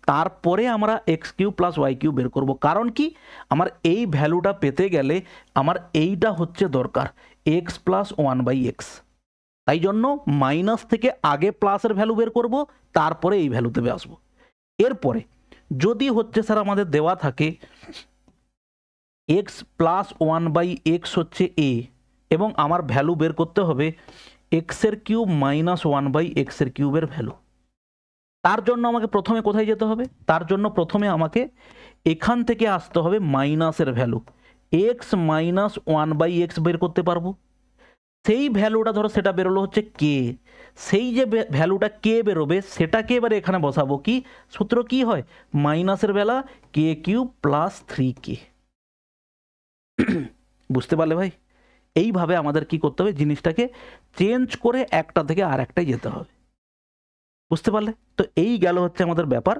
তারপরে আমরা x cube plus y cube বের করব। কারণ কি, আমার এই ভ্যালুটা পেতে গেলে আমার এইটা হচ্ছে দরকার, x plus one by x. তাই জন্য মাইনাস থেকে আগে প্লাসের ভ্যালু বের করব, তারপরে এই ভ্যালুতে আসবো। এরপরে যদি হচ্ছে স্যার আমাদের দেওয়া থাকে x plus one by x হচ্ছে এ, এবং আমার ভ্যালু বের করতে হবে এক্সের কিউব মাইনাস ওয়ান বাই এক্সের কিউবের ভ্যালু। তার জন্য আমাকে প্রথমে কোথায় যেতে হবে, তার জন্য প্রথমে আমাকে এখান থেকে আসতে হবে মাইনাসের value, x minus one by x বের করতে পারবো। সেই ভ্যালুটা ধরো সেটা বেরোলো হচ্ছে কে, সেই যে ভ্যালুটা কে বেরোবে সেটাকে এবারে এখানে বসাবো। কি সূত্র কি হয়, মাইনাসের বেলা কে কিউব প্লাস থ্রি কে। বুঝতে পারলে ভাই? এইভাবে আমাদের কি করতে হবে, জিনিসটাকে চেঞ্জ করে একটা থেকে আর একটাই যেতে হবে। বুঝতে পারলে? তো এই গেল হচ্ছে আমাদের ব্যাপার।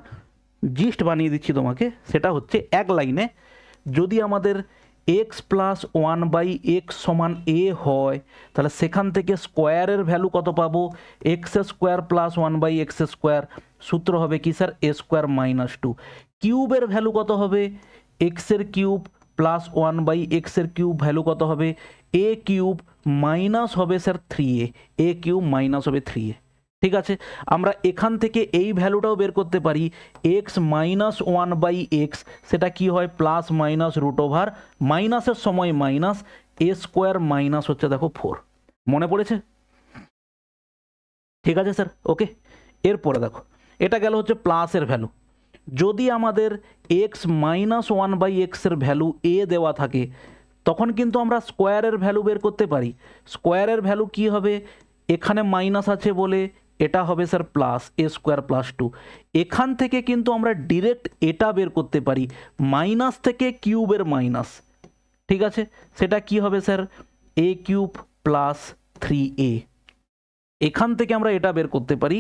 জিস্ট বানিয়ে দিচ্ছি তোমাকে, সেটা হচ্ছে এক লাইনে যদি আমাদের x plus one by x সমান এ হয়, তাহলে সেখান থেকে স্কোয়ারের ভ্যালু কত পাবো, x square plus one by x square, সূত্র হবে কি sir, a square minus two. কিউবের ভ্যালু কত হবে, এক্সের কিউব প্লাস ওয়ান বাই এক্সের কিউব ভ্যালু কত হবে, এ কিউব মাইনাস হবে sir three a cube minus হবে থ্রি এ। ঠিক আছে, আমরা এখান থেকে এই ভ্যালুটাও বের করতে পারি, x minus one by x, সেটা কি হয় প্লাস মাইনাস রুট ওভার, মাইনাসের সময় মাইনাস, এ স্কোয়ার মাইনাস হচ্ছে দেখো 4। মনে পড়েছে? ঠিক আছে স্যার, ওকে। এরপরে দেখো, এটা গেল হচ্ছে প্লাসের ভ্যালু। যদি আমাদের এক্স মাইনাস ওয়ান বাই এক্সের ভ্যালু এ দেওয়া থাকে, তখন কিন্তু আমরা স্কোয়ারের ভ্যালু বের করতে পারি। স্কোয়ারের ভ্যালু কি হবে, এখানে মাইনাস আছে বলে এটা হবে স্যার প্লাস, এ স্কোয়ার প্লাস টু। এখান থেকে কিন্তু আমরা ডিরেক্ট এটা বের করতে পারি, মাইনাস থেকে কিউবের মাইনাস। ঠিক আছে, সেটা কি হবে sir, a cube plus three a. এখান থেকে আমরা এটা বের করতে পারি,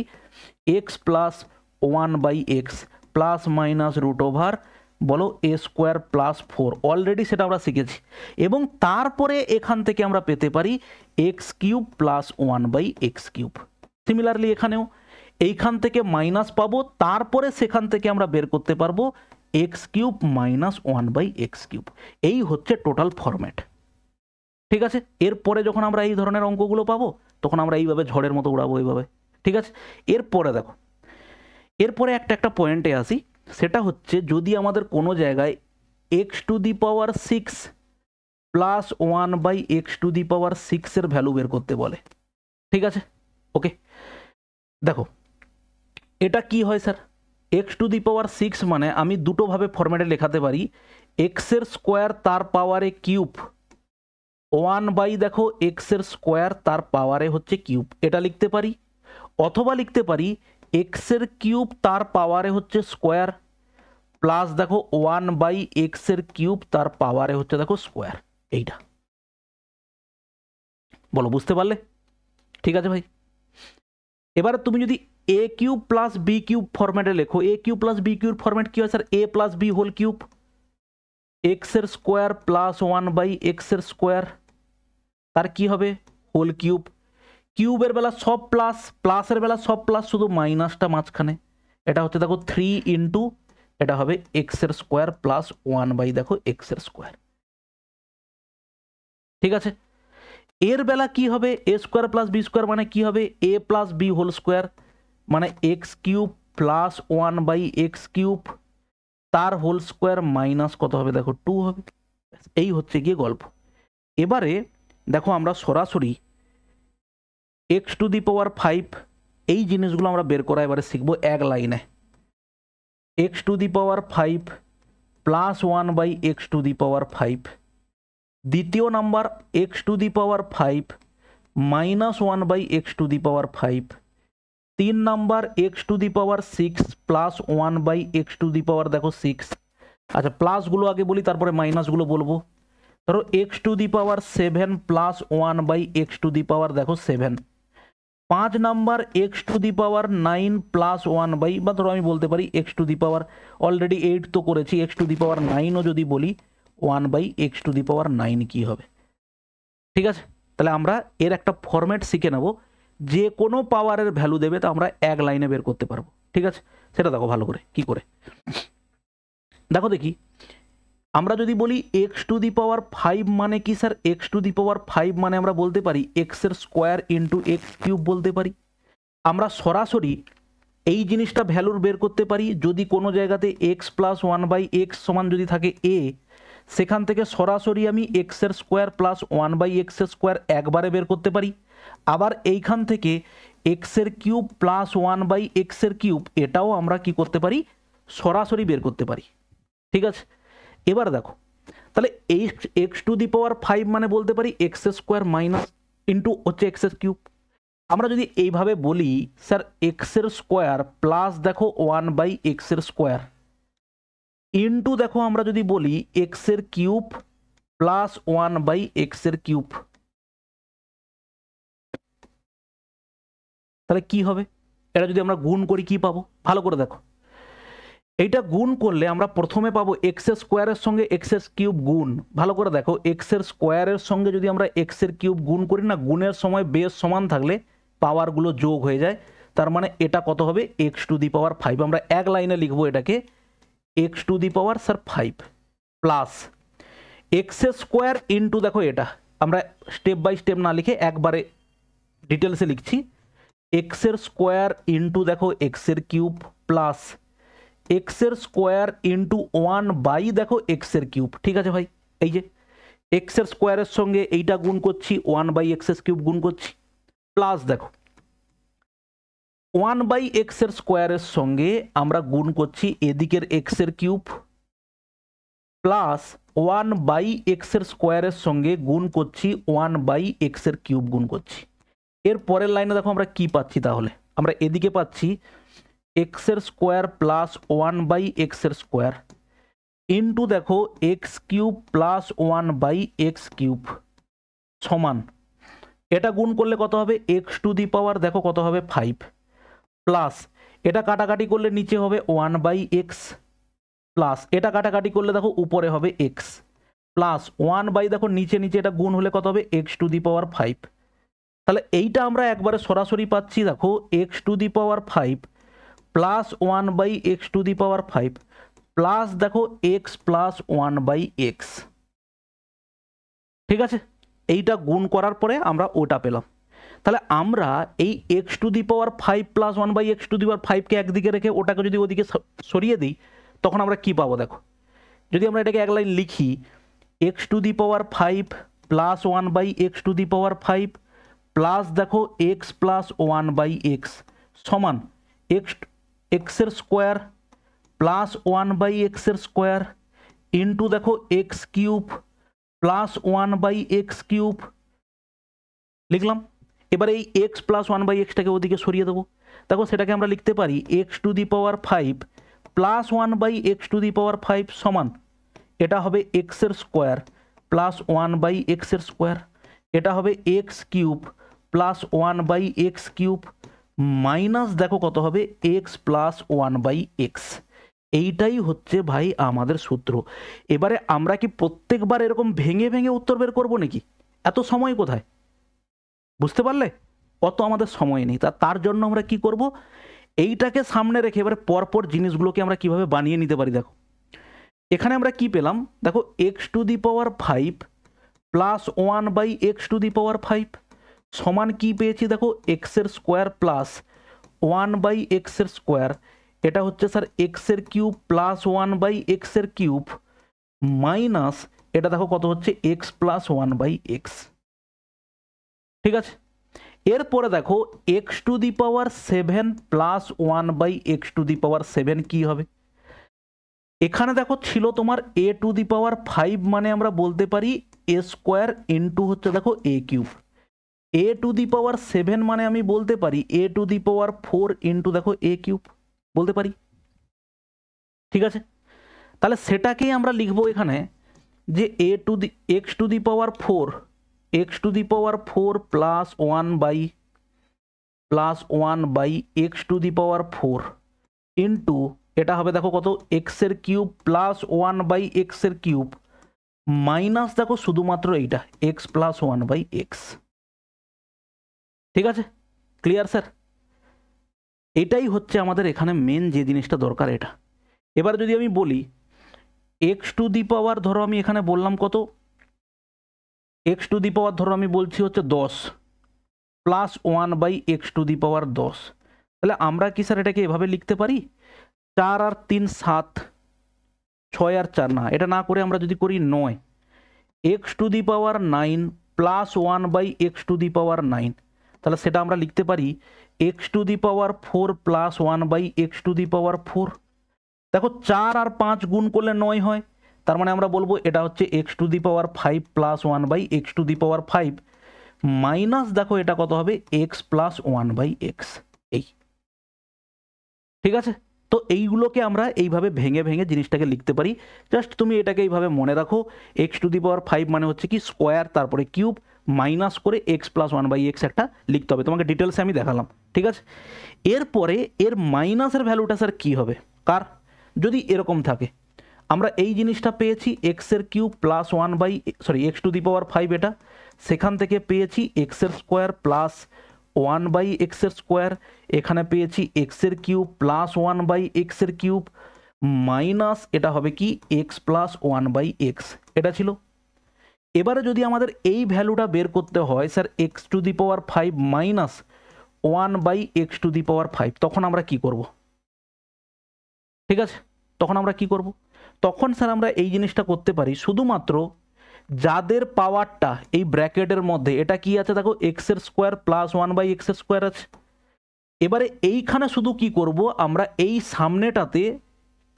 x plus one by x plus minus root over বলো এ স্কোয়ার প্লাস 4, অলরেডি সেটা আমরা শিখেছি। এবং তারপরে এখান থেকে আমরা পেতে পারি x cube plus one by x cube. Similarly এখানেও এইখান থেকে মাইনাস পাবো, তারপরে সেখান থেকে আমরা বের করতে পারবো x cube minus one by x cube. এই হচ্ছে টোটাল ফরম্যাট। ঠিক আছে, এরপরে যখন আমরা এই ধরনের অঙ্কগুলো পাবো, তখন আমরা এইভাবে ঝড়ের মতো উড়াবো এইভাবে। ঠিক আছে, এরপরে দেখো, এরপরে একটা পয়েন্টে আসি, সেটা হচ্ছে যদি আমাদের কোনো জায়গায় x to the power six plus one by x to the power সিক্সের ভ্যালু বের করতে বলে। ঠিক আছে, ওকে। দেখো এটা কি হয় sir, x to the power six মানে আমি দুটোভাবে ফরম্যাটে লেখাতে পারি, এক্সের স্কোয়ার তার পাওয়ারে কিউব ওয়ান বাই দেখো এক্সের স্কোয়ার তার পাওয়ারে হচ্ছে কিউব, এটা লিখতে পারি। অথবা লিখতে পারি এক্সের কিউব তার পাওয়ারে হচ্ছে স্কোয়ার প্লাস দেখো ওয়ান বাই এক্সের কিউব তার পাওয়ারে হচ্ছে দেখো স্কোয়ার। এইটা বলো, বুঝতে পারলে? ঠিক আছে ভাই। এবারে তুমি যদি a cube plus b cube ফরম্যাটে লেখো, a cube plus b cube format কি হয় sir, a plus b whole cube, এক্সের স্কোয়ার প্লাস ওয়ান বাই এক্সের স্কোয়ার তার কি হবে হোল কিউব। কিউবের বেলা সব প্লাস, প্লাসের বেলা সব প্লাস, শুধু মাইনাসটা মাঝখানে। এটা হচ্ছে দেখো থ্রি ইন্টু এটা হবে এক্সের স্কোয়ার প্লাস ওয়ান বাই দেখো এক্সের স্কোয়ার। ঠিক আছে, এর বেলা কি হবে, a square plus b square মানে কি হবে, a plus b whole square মানে x cube plus one by x cube তার হোল স্কোয়ার মাইনাস কত হবে দেখো 2 হবে। এই হচ্ছে গিয়ে গল্প। এবারে দেখো আমরা সরাসরি এক্স টু দি পাওয়ার 5 এই জিনিসগুলো আমরা বের করা এবারে শিখবো এক লাইনে। X to the power 5 plus one by x to the power 5, দ্বিতীয় number x to the power 5 minus one by x to the power 5, 3 number x to the power 6 plus one by x to the power দেখো 6। আচ্ছা, প্লাসগুলো আগে বলি তারপরে মাইনাসগুলো বলবো। ধরো x to the power 7 plus one by x to the power দেখো 7, 5 number x to the power 9 plus one by, বা ধরো আমি বলতে পারি x to the power already 8 তো করেছি, এক্স টু দি পাওয়ার 9ও যদি বলি one by x to the power 9 কী হবে। ঠিক আছে, তাহলে আমরা এর একটা ফরম্যাট শিখে নেব, যে কোনো পাওয়ারের ভ্যালু দেবে তা আমরা এক লাইনে বের করতে পারবো। ঠিক আছে, সেটা দেখো ভালো করে কি করে। দেখো দেখি, আমরা যদি বলি এক্স টু দি পাওয়ার 5 মানে কি sir, x to the power 5 মানে আমরা বলতে পারি এক্সের স্কোয়ার ইন্টু এক্স কিউব বলতে পারি। আমরা সরাসরি এই জিনিসটা ভ্যালুর বের করতে পারি, যদি কোনো জায়গাতে x plus one by x সমান যদি থাকে এ, সেখান থেকে সরাসরি আমি এক্সের স্কোয়ার প্লাস ওয়ান বাই এক্সের স্কোয়ার একবারে বের করতে পারি। আবার এইখান থেকে এক্সের কিউব প্লাস ওয়ান বাই এক্সের কিউব এটাও আমরা কি করতে পারি, সরাসরি বের করতে পারি। ঠিক আছে, এবার দেখো তাহলে এই এক্স টু দি পাওয়ার 5 মানে বলতে পারি এক্স স্কোয়ার মাইনাস ইন্টু হচ্ছে এক্সের কিউব। আমরা যদি এইভাবে বলি স্যার এক্সের স্কোয়ার প্লাস দেখো ওয়ান বাই এক্সের স্কোয়ার ইন্টু দেখো আমরা যদি বলি এক্সের কিউব প্লাস ওয়ান বাই এক্সের কিউব, তাহলে কি হবে, এটা যদি আমরা গুণ করি কি পাবো, ভালো করে দেখো। এইটা গুণ করলে আমরা প্রথমে পাবো এক্স এর স্কোয়ারের সঙ্গে এক্স এর কিউব গুণ, ভালো করে দেখো, এক্স এর স্কোয়ারের সঙ্গে যদি আমরা এক্স এর কিউব গুণ করি না, গুণের সময় বেস সমান থাকলে পাওয়ারগুলো যোগ হয়ে যায়, তার মানে এটা কত হবে এক্স টু দি পাওয়ার 5। আমরা এক লাইনে লিখবো এটাকে x to the power sir 5 plus x এর স্কোয়ার ইন্টু, দেখো এটা আমরা স্টেপ বাই স্টেপ না লিখে একবারে ডিটেলসে লিখছি, এক্স এর স্কোয়ার ইন্টু দেখো এক্স এর কিউব প্লাস এক্স এর স্কোয়ার ইন্টু 1 দেখো এক্স এর কিউব। ঠিক আছে ভাই, এই যে এক্স এর স্কোয়ারের সঙ্গে এইটা গুণ করছি, 1/x এর কিউব গুণ করছি, প্লাস দেখো 1/x এর স্কোয়ারের সঙ্গে আমরা গুণ করছি এদিকের এক্স এর কিউব প্লাস 1/x এর স্কোয়ারের সঙ্গে গুণ করছি 1/x এর কিউব গুণ করছি। এর পরের লাইনে দেখো আমরা কি পাচ্ছি, তাহলে আমরা এদিকে পাচ্ছি এক্স এর স্কোয়ার প্লাস 1/x এর স্কোয়ার ইন্টু দেখো x cube plus 1/x cube সমান, এটা গুণ করলে কত হবে এক্স টু দি পাওয়ার দেখো কত হবে 5 প্লাস এটা কাটাকাটি করলে নিচে হবে 1/x প্লাস এটা কাটাকাটি করলে দেখো উপরে হবে x প্লাস 1 দেখো নিচে নিচে এটা গুণ হলে কত হবে এক্স টু দি পাওয়ার 5। তাহলে এইটা আমরা একবারে সরাসরি পাচ্ছি, দেখো x to the power 5 plus 1/x to the power 5 plus দেখো এক্স প্লাস 1/x। ঠিক আছে, এইটা গুণ করার পরে আমরা ওটা পেলাম। তাহলে আমরা এই x to the power 5 plus 1/x to the power 5কে একদিকে রেখে ওটাকে যদি ওদিকে সরিয়ে দিই তখন আমরা কি পাবো, দেখো যদি আমরা এটাকে এক লাইন লিখি x to the power 5 plus 1/x to the power 5 plus দেখো এক্স প্লাস 1/x সমান এক্স এর স্কোয়ার প্লাস 1/x এর স্কোয়ার ইন্টু দেখো x cube plus 1/x cube লিখলাম। এবার এই এক্স প্লাস 1/xটাকে ওদিকে সরিয়ে দেবো, দেখো সেটাকে আমরা লিখতে পারি x to the power 5 plus 1/x to the power 5 সমান, এটা হবে এক্স এর স্কোয়ার প্লাস 1/x এর স্কোয়ার, এটা হবে x cube plus 1/x cube minus দেখো কত হবে এক্স প্লাস 1/x। এইটাই হচ্ছে ভাই আমাদের সূত্র। এবারে আমরা কি প্রত্যেকবার এরকম ভেঙে ভেঙে উত্তর বের করবো নাকি, এত সময় কোথায়, বুঝতে পারলে অত আমাদের সময় নেই। তার জন্য আমরা কি করব, এইটাকে সামনে রেখে এবারে পরপর জিনিসগুলোকে আমরা কিভাবে বানিয়ে নিতে পারি। দেখো এখানে আমরা কি পেলাম, দেখো x to the power 5 plus 1/x to the power 5 সমান কি পেয়েছি, দেখো এক্স এর স্কোয়ার প্লাস 1/x এর স্কোয়ার, এটা হচ্ছে স্যার এক্স এর কিউব প্লাস 1/x এর কিউব মাইনাস এটা দেখো কত হচ্ছে এক্স প্লাস 1/x। ঠিক আছে, এরপরে দেখো x to the power 7 plus 1/x to the power 7 কি হবে, এখানে দেখো ছিল তোমার এ টু দি পাওয়ার 5 মানে আমরা বলতে পারি এ স্কোয়ার ইন্টু হচ্ছে দেখো a cube, A to the power 7 মানে আমি বলতে পারি এ টু দি পাওয়ার 4 ইন্টু দেখো এ কিউব বলতে পারি। ঠিক আছে, তাহলে সেটাকেই আমরা লিখবো এখানে যে a to the x to the power 4 x to the power 4 plus 1/x to the power 4 into এটা হবে দেখো কত এক্স এর কিউব প্লাস 1/x এর কিউব মাইনাস দেখো শুধুমাত্র এইটা এক্স প্লাস 1/x। ঠিক আছে, ক্লিয়ার স্যার? এটাই হচ্ছে আমাদের এখানে মেন যে জিনিসটা দরকার এটা। এবার যদি আমি বলি এক্স টু দি পাওয়ার, ধরো আমি এখানে বললাম কত, এক্স টু দি পাওয়ার ধরো আমি বলছি হচ্ছে 10 প্লাস 1/x টু দি পাওয়ার 10, তাহলে আমরা কি স্যার এটাকে এভাবে লিখতে পারি 4 আর 3 7, 6 আর 4 না, এটা না করে আমরা যদি করি 9 x to the power 9 plus 1/x to the power 9, তাহলে সেটা আমরা লিখতে পারি x to the power 4 plus 1/x to the power 4। দেখো 4 আর 5 গুণ করলে 9 হয়, তার মানে আমরা বলবো এটা হচ্ছে x to the power 5 plus 1/x to the power 5 minus দেখো এটা কত হবে এক্স প্লাস 1/x। এই ঠিক আছে, তো এইগুলোকে আমরা এইভাবে ভেঙে ভেঙে জিনিসটাকে লিখতে পারি। জাস্ট তুমি এটাকে এইভাবে মনে রাখো, এক্স টু দি পাওয়ার 5 মানে হচ্ছে কি স্কোয়ার তারপরে কিউব মাইনাস করে x plus one by x একটা লিখতে হবে, তোমাকে ডিটেলসে আমি দেখালাম, ঠিক আছে। এরপরে এর মাইনাসের ভ্যালুটা স্যার কী হবে, কার যদি এরকম থাকে, আমরা এই জিনিসটা পেয়েছি এক্সের cube plus one by x to the power 5, এটা সেখান থেকে পেয়েছি এক্সের স্কোয়ার প্লাস ওয়ান বাই এক্সের স্কোয়ার, এখানে পেয়েছি এক্সের কিউব প্লাস ওয়ান বাই এক্সের কিউব মাইনাস এটা হবে কি x plus one by x, এটা ছিল। এবারে যদি আমাদের এই ভ্যালুটা বের করতে হয় sir x to the power 5 minus one by x to the power 5, তখন আমরা কি করব, ঠিক আছে, তখন আমরা কি করব, তখন স্যার আমরা এই জিনিসটা করতে পারি, শুধুমাত্র যাদের পাওয়ারটা এই ব্র্যাকেটের মধ্যে এটা কি আছে দেখো এক্সের স্কোয়ার প্লাস ওয়ান বাই এক্সের স্কোয়ার আছে, এবারে এইখানে শুধু কি করব আমরা এই সামনেটাতে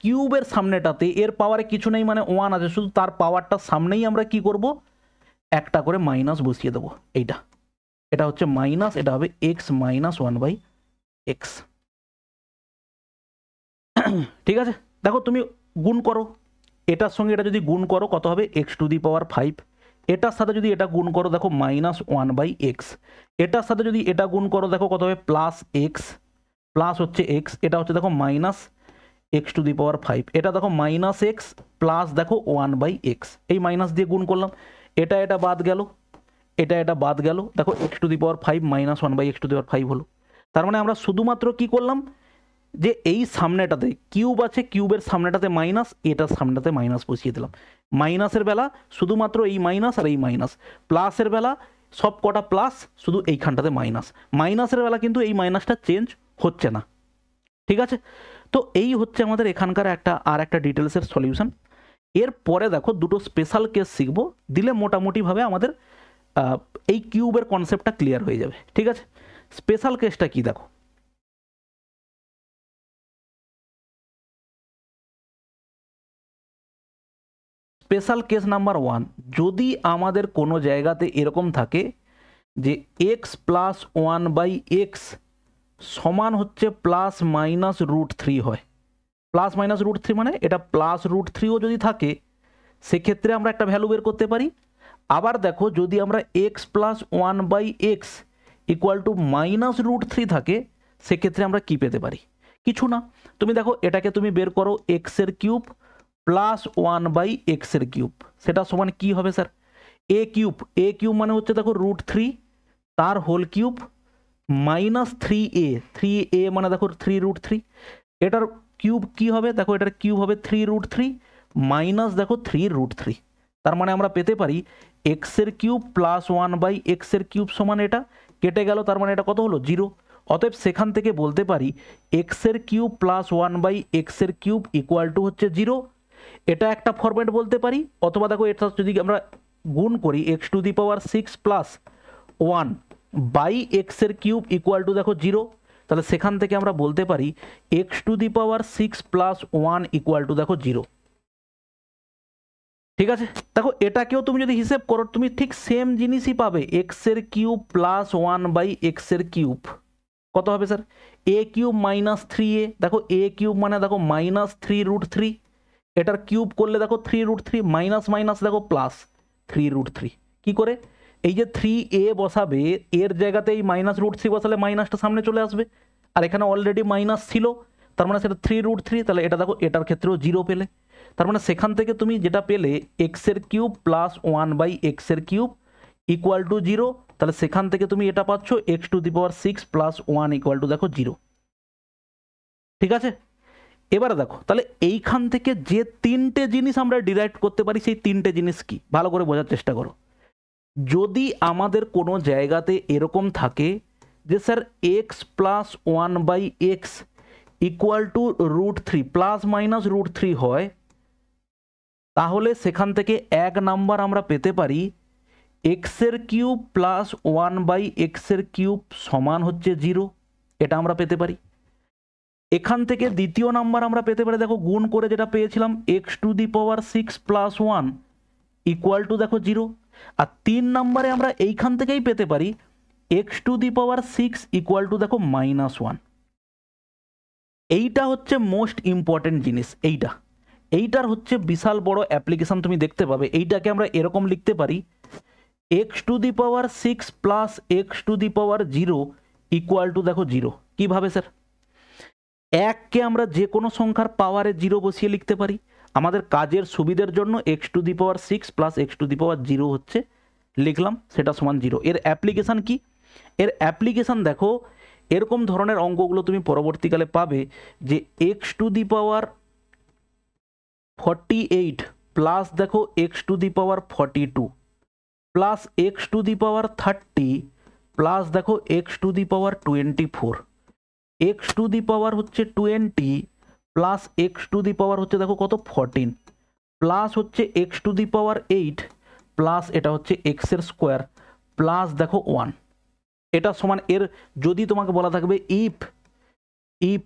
কিউবের সামনেটাতে এর পাওয়ারে কিছু নেই মানে ওয়ান আছে, শুধু তার পাওয়ারটার সামনেই আমরা কি করব একটা করে মাইনাস বসিয়ে দেবো, এইটা এটা হচ্ছে মাইনাস, এটা হবে x minus one by x, ঠিক আছে। দেখো তুমি গুণ করো, এটার সঙ্গে এটা যদি গুণ করো কত হবে এক্স টু দি পাওয়ার 5, এটার সাথে যদি এটা গুণ করো দেখো মাইনাস ওয়ান বাই এক্স, এটার সাথে যদি এটা গুণ করো দেখো কত হবে প্লাস এক্স, প্লাস হচ্ছে এক্স, এটা হচ্ছে দেখো minus x to the power 5, এটা দেখো মাইনাস এক্স প্লাস দেখো ওয়ান বাই এক্স, এই মাইনাস দিয়ে গুণ করলাম, এটা এটা বাদ গেল, এটা এটা বাদ গেল, দেখো x to the power 5 minus one by x to the power 5 হলো। তার মানে আমরা শুধুমাত্র কি করলাম যে এই সামনেটাতে কিউব আছে, কিউবের সামনেটাতে মাইনাস, এটার সামনেটাতে মাইনাস বসিয়ে দিলাম, মাইনাসের বেলা শুধুমাত্র এই মাইনাস আর এই মাইনাস, প্লাসের বেলা সব কটা প্লাস, শুধু এইখানটাতে মাইনাস, মাইনাসের বেলা কিন্তু এই মাইনাসটা চেঞ্জ হচ্ছে না, ঠিক আছে। তো এই হচ্ছে আমাদের এখানকার একটা ডিটেলসের সলিউশন। এরপরে দেখো দুটো স্পেশাল কেস শিখবো, দিলে মোটামুটিভাবে আমাদের এই কিউবের কনসেপ্টটা ক্লিয়ার হয়ে যাবে, ঠিক আছে। স্পেশাল কেসটা কি দেখো, স্পেশাল কেস নাম্বার 1, যদি আমাদের কোনো জায়গাতে এরকম থাকে যে x plus one by x সমান হচ্ছে প্লাস মাইনাস রুট 3 হয়, প্লাস মাইনাস রুট 3 মানে এটা প্লাস রুট 3ও যদি থাকে সেক্ষেত্রে আমরা একটা ভ্যালু বের করতে পারি। আবার দেখো যদি আমরা x plus one by x equal to minus root 3 থাকে সেক্ষেত্রে আমরা কি পেতে পারি, কিছু না, তুমি দেখো এটাকে তুমি বের করো এক্সের কিউব প্লাস ওয়ান বাই এক্সের কিউব, সেটা সমান কি হবে sir a cube, a cube মানে হচ্ছে দেখো রুট 3 তার হোল কিউব মাইনাস 3a মানে দেখো 3 রুট 3, এটার কিউব কি হবে দেখো এটার কিউব হবে 3 রুট 3 মাইনাস দেখো 3 রুট 3, তার মানে আমরা পেতে পারি এক্সের কিউব প্লাস ওয়ান বাই এক্সের কিউব সমান এটা কেটে গেল, তার মানে এটা কত হলো 0, অতএব সেখান থেকে বলতে পারি এক্সের কিউব প্লাস ওয়ান বাই এক্সের কিউব ইকুয়াল টু হচ্ছে 0, এটা একটা ফরম্যাট বলতে পারি। অথবা দেখো এটা যদি আমরা গুণ করি x to the power 6 plus one by এক্সের কিউব ইকুয়াল টু দেখো 0, তাহলে সেখান থেকে আমরা বলতে পারি x to the power 6 plus one equal to দেখো 0, ঠিক আছে। দেখো এটাকেও তুমি যদি হিসেব করো তুমি ঠিক সেম জিনিসই পাবে, এক্সের কিউব প্লাস ওয়ান বাই এক্সের কিউব কত হবে sir a cube minus 3a, দেখো এ কিউব মানে দেখো মাইনাস 3 রুট 3, এটার কিউব করলে দেখো 3 রুট 3 মাইনাস মাইনাস দেখো প্লাস 3 রুট 3, কী করে এই যে 3a বসাবে এর জায়গাতে এই মাইনাস রুট 3 বসালে মাইনাসটা সামনে চলে আসবে, আর এখানে অলরেডি মাইনাস ছিল তার মানে সেটা 3 রুট 3, তাহলে এটা দেখো এটার ক্ষেত্রেও 0 পেলে, তার মানে সেখান থেকে তুমি যেটা পেলে এক্সের কিউব প্লাস ওয়ান বাই এক্সের কিউব ইকুয়াল টু 0, তাহলে সেখান থেকে তুমি এটা পাচ্ছ x to the power 6 plus one equal to দেখো 0, ঠিক আছে। এবারে দেখো তাহলে এইখান থেকে যে তিনটে জিনিস আমরা ডিরাইভ করতে পারি সেই তিনটে জিনিস কি ভালো করে বোঝার চেষ্টা করো। যদি আমাদের কোনো জায়গাতে এরকম থাকে যে sir x plus one by x equal to root 3 plus minus root 3 হয়, তাহলে সেখান থেকে এক নাম্বার আমরা পেতে পারি এক্সের কিউব প্লাস ওয়ান বাই এক্সের কিউব সমান হচ্ছে 0, এটা আমরা পেতে পারি। এখান থেকে দ্বিতীয় নাম্বার আমরা পেতে পারি দেখো গুণ করে যেটা পেয়েছিলাম x to the power 6 plus one equal to দেখো 0, আর 3 নম্বরে আমরা এইখান থেকেই পেতে পারি x to the power 6 equal to দেখো -1, এইটা হচ্ছে মোস্ট ইম্পর্টেন্ট জিনিস, এইটার হচ্ছে বিশাল বড় অ্যাপ্লিকেশন তুমি দেখতে পাবে। এইটাকে আমরা এরকম লিখতে পারি x to the power 6 plus x to the power 0 equal to দেখো 0। কীভাবে স্যার? এককে আমরা যে কোনো সংখ্যার পাওয়ারে 0 বসিয়ে লিখতে পারি। আমাদের কাজের সুবিধার জন্য x to the power 6 plus x to the power 0 হচ্ছে লিখলাম, সেটা সমান 0। এর অ্যাপ্লিকেশান কি? এর অ্যাপ্লিকেশান দেখো, এরকম ধরনের অঙ্কগুলো তুমি পরবর্তীকালে পাবে যে x to the power 48 plus দেখো x to the power 42 plus x to the power 30 plus দেখো x to the power 24, x to the power হচ্ছে 20 plus x to the power হচ্ছে দেখো কত 14 প্লাস হচ্ছে x to the power 8 plus এটা হচ্ছে এক্সের স্কোয়ার প্লাস দেখো 1। এটা সমান এর যদি তোমাকে বলা থাকবে if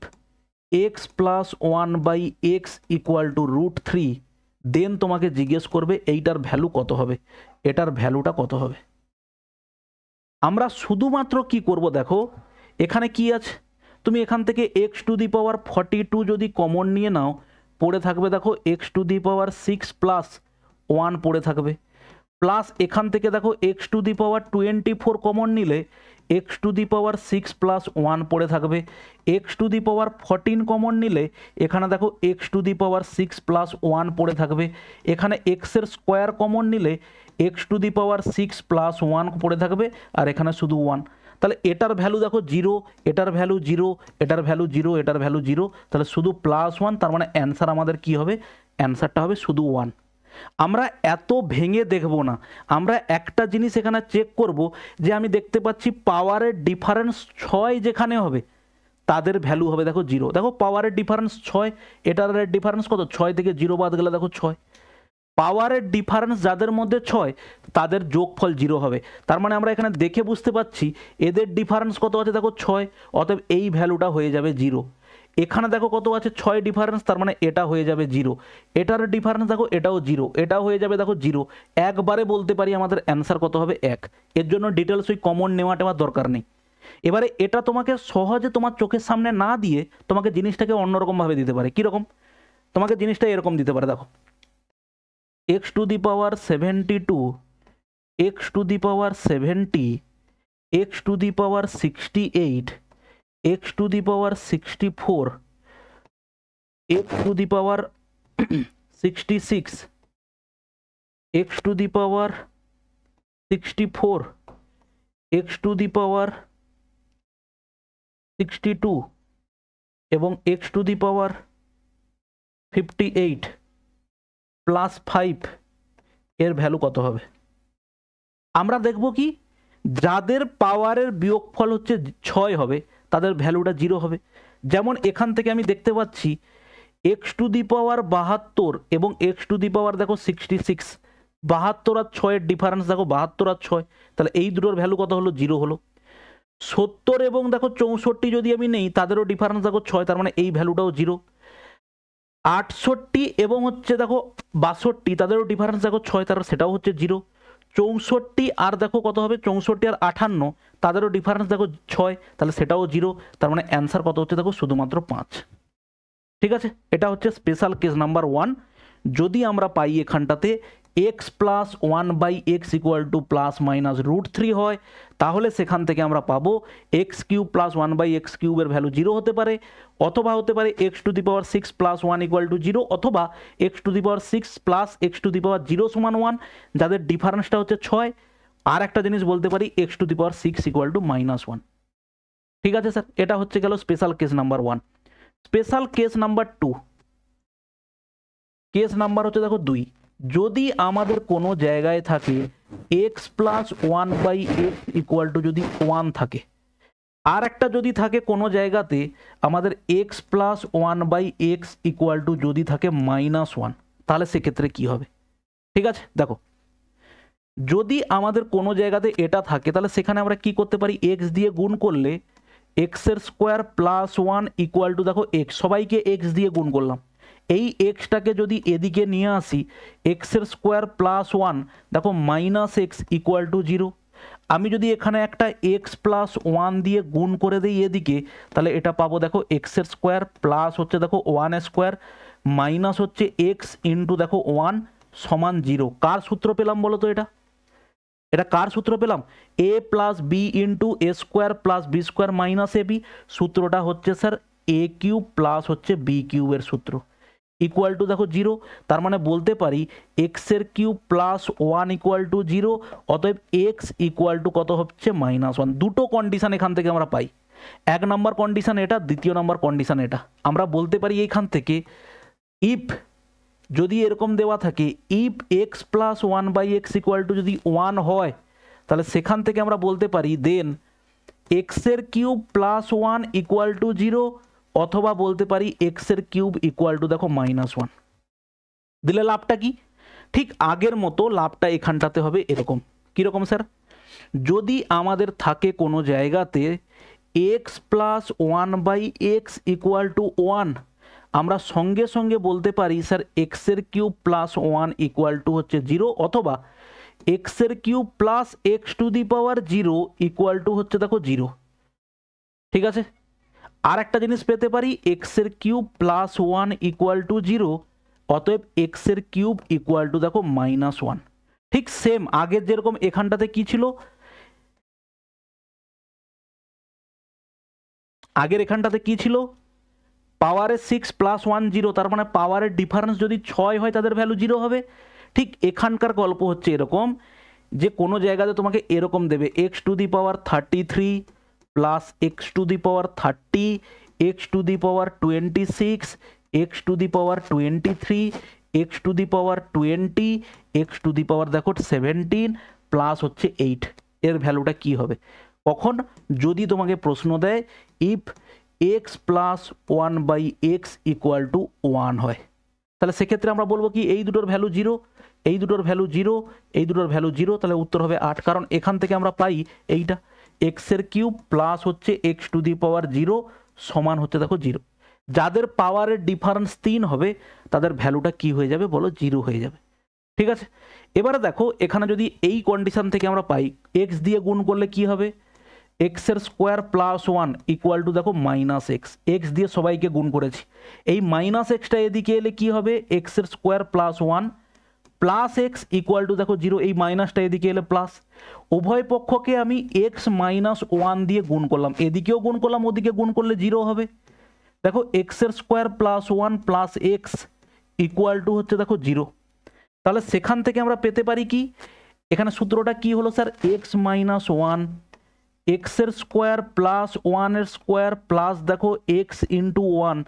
x plus 1/x equal to √3, দেন তোমাকে জিজ্ঞেস করবে এইটার ভ্যালু কত হবে, এটার ভ্যালুটা কত হবে। আমরা শুধুমাত্র কি করব দেখো, এখানে কি আছে, তুমি এখান থেকে এক্স টু দি পাওয়ার 42 যদি কমন নিয়ে নাও, পড়ে থাকবে দেখো x to the power 6 plus 1 পড়ে থাকবে, প্লাস এখান থেকে দেখো x to the power 24 common নিলে x to the power 6 plus 1 পড়ে থাকবে, x to the power 14 common নিলে এখানে দেখো x to the power 6 plus 1 পড়ে থাকবে, এখানে এক্সের স্কোয়ার কমন নিলে x to the power 6 plus 1 পড়ে থাকবে, আর এখানে শুধু 1। তাহলে এটার ভ্যালু দেখো 0, এটার ভ্যালু 0, এটার ভ্যালু 0, এটার ভ্যালু 0, তাহলে শুধু +1, তার মানে অ্যান্সার আমাদের কি হবে, অ্যান্সারটা হবে শুধু 1। আমরা এত ভেঙে দেখব না, আমরা একটা জিনিস এখানে চেক করব যে আমি দেখতে পাচ্ছি পাওয়ারের ডিফারেন্স 6 যেখানে হবে তাদের ভ্যালু হবে দেখো 0। দেখো পাওয়ারের ডিফারেন্স 6, এটার ডিফারেন্স কত, 6 থেকে 0 বাদ গেলে দেখো 6। পাওয়ারের ডিফারেন্স যাদের মধ্যে 6 তাদের যোগফল 0 হবে। তার মানে আমরা এখানে দেখে বুঝতে পাচ্ছি এদের ডিফারেন্স কত আছে দেখো 6, অতএব এই ভ্যালুটা হয়ে যাবে 0। এখানে দেখো কত আছে 6 ডিফারেন্স, তার মানে এটা হয়ে যাবে 0। এটার ডিফারেন্স দেখো এটাও 0, এটা হয়ে যাবে দেখো 0। একবারে বলতে পারি আমাদের অ্যান্সার কত হবে 1। এর জন্য ডিটেলস ওই কমন নেওয়ার দরকার নেই। এবারে এটা তোমাকে সহজে তোমার চোখের সামনে না দিয়ে তোমাকে জিনিসটাকে অন্যরকমভাবে দিতে পারে। কীরকম? তোমাকে জিনিসটা এরকম দিতে পারে, দেখো x to the power 72, x to the power 70, x to the power 68, x to the power 64, x to the power 66, x to the power 64, x to the power 62 এবং x to the power 58 plus 5 এর value কত হবে। আমরা দেখব কি, যাদের পাওয়ারের বিয়োগফল হচ্ছে 6 হবে তাদের ভ্যালুটা 0 হবে। যেমন এখান থেকে আমি দেখতে পাচ্ছি এক্স টু দি পাওয়ার 72 এবং এক্স টু দি পাওয়ার দেখো 66, 72 আর 6 ডিফারেন্স দেখো 72 আর 6, তাহলে এই দুটোর ভ্যালু কত হলো, 0 হলো। 70 এবং দেখো 64 যদি আমি নেই তাদেরও ডিফারেন্স দেখো 6, তার মানে এই ভ্যালুটাও 0। 68 এবং হচ্ছে দেখো 62 তাদেরও ডিফারেন্স দেখো 6, তার সেটাও হচ্ছে 0। 64 আর দেখো কত হবে, 64 আর 58 তাদেরও ডিফারেন্স দেখো 6, তাহলে সেটাও 0। তার মানে অ্যান্সার কত হচ্ছে দেখো শুধুমাত্র 5। ঠিক আছে, এটা হচ্ছে স্পেশাল কেস নাম্বার 1। যদি আমরা পাই এখানটাতে x plus 1/x equal to plus minus √3 হয়, তাহলে সেখান থেকে আমরা পাবো এক্স কিউব প্লাস 1/x কিউবের ভ্যালু 0 হতে পারে, অথবা হতে পারে x to the power 6 plus 1 equal to 0, অথবা x to the power 6 plus x to the power 0 সমান 1, যাদের ডিফারেন্সটা হচ্ছে 6। আর একটা জিনিস বলতে পারি x to the power 6 equal to -1। ঠিক আছে স্যার, এটা হচ্ছে গেল special case number 1। Special case number 2, case number হচ্ছে দেখো 2। যদি আমাদের কোনো জায়গায় থাকে x plus 1/x equal to যদি 1 থাকে, আর একটা যদি থাকে কোনো জায়গাতে আমাদের x plus 1/x equal to যদি থাকে -1, তাহলে সেক্ষেত্রে কি হবে। ঠিক আছে, দেখো যদি আমাদের কোনো জায়গাতে এটা থাকে তাহলে সেখানে আমরা কি করতে পারি, এক্স দিয়ে গুণ করলে এক্সের স্কোয়ার প্লাস 1 ইকুয়াল টু দেখো এক্স, সবাইকে এক্স দিয়ে গুণ করলাম, এই এক্সটাকে যদি এদিকে নিয়ে আসি এক্সের স্কোয়ার প্লাস 1 দেখো -x ইকুয়াল টু 0। আমি যদি এখানে একটা এক্স প্লাস 1 দিয়ে গুণ করে দিই এদিকে, তাহলে এটা পাবো দেখো এক্সের স্কোয়ার প্লাস হচ্ছে দেখো 1 স্কোয়ার মাইনাস হচ্ছে এক্স ইন্টু দেখো 1 সমান 0। কার সূত্র পেলাম বলো তো এটা, এটা কার সূত্র পেলাম? A plus b into a square plus b square minus a b. সূত্রটা হচ্ছে স্যার এ কিউব প্লাস হচ্ছে বি কিউবের সূত্র, ইকুয়াল টু দেখো 0। তার মানে বলতে পারি এক্সের কিউব প্লাস 1 ইকুয়াল টু 0, অতএব এক্স ইকুয়াল টু কত হচ্ছে -1। দুটো কন্ডিশন এখান থেকে আমরা পাই, এক নম্বর কন্ডিশন এটা, দ্বিতীয় নম্বর কন্ডিশন এটা। আমরা বলতে পারি এইখান থেকে ইফ যদি এরকম দেওয়া থাকে if x plus 1/x equal to যদি 1 হয়, তাহলে সেখান থেকে আমরা বলতে পারি দেন এক্সের কিউব প্লাস 1 ইকুয়াল টু 0, অথবা বলতে পারি এক্সের কিউব ইকুয়াল টু দেখো -1। দিলে লাভটা কি? ঠিক আগের মতো লাভটা এখানটাতে হবে এরকম। কীরকম স্যার? যদি আমাদের থাকে কোনো জায়গাতে x plus 1/x equal to 1, আমরা সঙ্গে সঙ্গে বলতে পারি স্যার এক্সের কিউব প্লাস 1 ইকুয়াল টু হচ্ছে 0, অথবা এক্সের cube plus x to the power 0 equal to হচ্ছে দেখো 0। ঠিক আছে, আর একটা জিনিস পেতে পারি এক্সের কিউব প্লাস 1 ইকুয়াল টু 0, অতএব এক্সের কিউব ইকুয়াল টু দেখো -1। ঠিক সেম আগের যেরকম এখানটাতে কি ছিল, আগের এখানটাতে কি ছিল, পাওয়ারের 6 প্লাস 1 0, তার মানে পাওয়ারের ডিফারেন্স যদি 6 হয় তাদের ভ্যালু 0 হবে। ঠিক এখানকার গল্প হচ্ছে এরকম যে কোনো জায়গাতে তোমাকে এরকম দেবে x to the power 33 plus x to the power 30, x to the power 26, x to the power 23, x to the power 20, x to the power দেখো 17 প্লাস হচ্ছে 8। এর ভ্যালুটা কি হবে? কখন? যদি তোমাকে প্রশ্ন দেয় if x plus 1/x equal to 1 হয়, তাহলে সেক্ষেত্রে আমরা বলবো কি এই দুটোর ভ্যালু 0, এই দুটোর ভ্যালু 0, এই দুটোর ভ্যালু 0, তাহলে উত্তর হবে 8। কারণ এখান থেকে আমরা পাই এইটা এক্সের কিউব প্লাস হচ্ছে এক্স টু দি পাওয়ার 0 সমান হচ্ছে দেখো 0। যাদের পাওয়ারের ডিফারেন্স 3 হবে তাদের ভ্যালুটা কি হয়ে যাবে বলো? 0 হয়ে যাবে। ঠিক আছে, এবারে দেখো এখানে যদি এই কন্ডিশন থেকে আমরা পাই এক্স দিয়ে গুণ করলে কি হবে? এক্সের স্কোয়ার প্লাস 1 ইকুয়াল টু দেখো -x, এক্স দিয়ে সবাইকে গুণ করেছি, এই -xটা এদিকে এলে কি হবে? এক্সের square plus 1 plus x equal to দেখো 0, এই মাইনাসটা এদিকে এলে প্লাস। উভয় পক্ষকে আমি এক্স -1 দিয়ে গুণ করলাম, এদিকেও গুণ করলাম, ওদিকে গুণ করলে 0 হবে। দেখো এক্সের square plus 1 plus x equal two হচ্ছে দেখো 0। তাহলে সেখান থেকে আমরা পেতে পারি কি, এখানে সূত্রটা কি হলো স্যার? এক্স -1 এক্সের স্কোয়ার প্লাস 1 এর স্কোয়ার প্লাস দেখো এক্স ইন্টু 1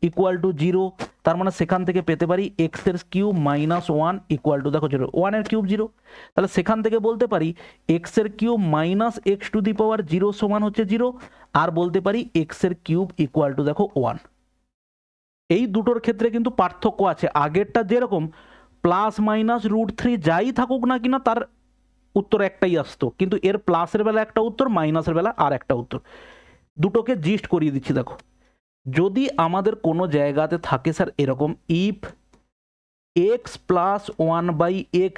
ইকুয়াল টু 0। তার মানে সেখান থেকে পেতে পারি এক্সের কিউব -1 ইকুয়াল টু দেখো 0, 1 এর কিউব 0। তাহলে সেখান থেকে বলতে পারি এক্সের cube minus x to the power 0 সমান হচ্ছে 0, আর বলতে পারি এক্সের কিউব ইকুয়াল টু দেখো 1। এই দুটোর ক্ষেত্রে কিন্তু পার্থক্য আছে, আগেরটা যেরকম প্লাস মাইনাস √3 যাই থাকুক না কিনা তার উত্তর একটাই আসতো, কিন্তু এর প্লাসের বেলা একটা উত্তর, মাইনাসের বেলা আর একটা উত্তর। দুটোকে জিস্ট করিয়ে দিচ্ছি। দেখো যদি আমাদের কোনো জায়গাতে থাকে স্যার এরকম ইফ এক্স প্লাস 1/x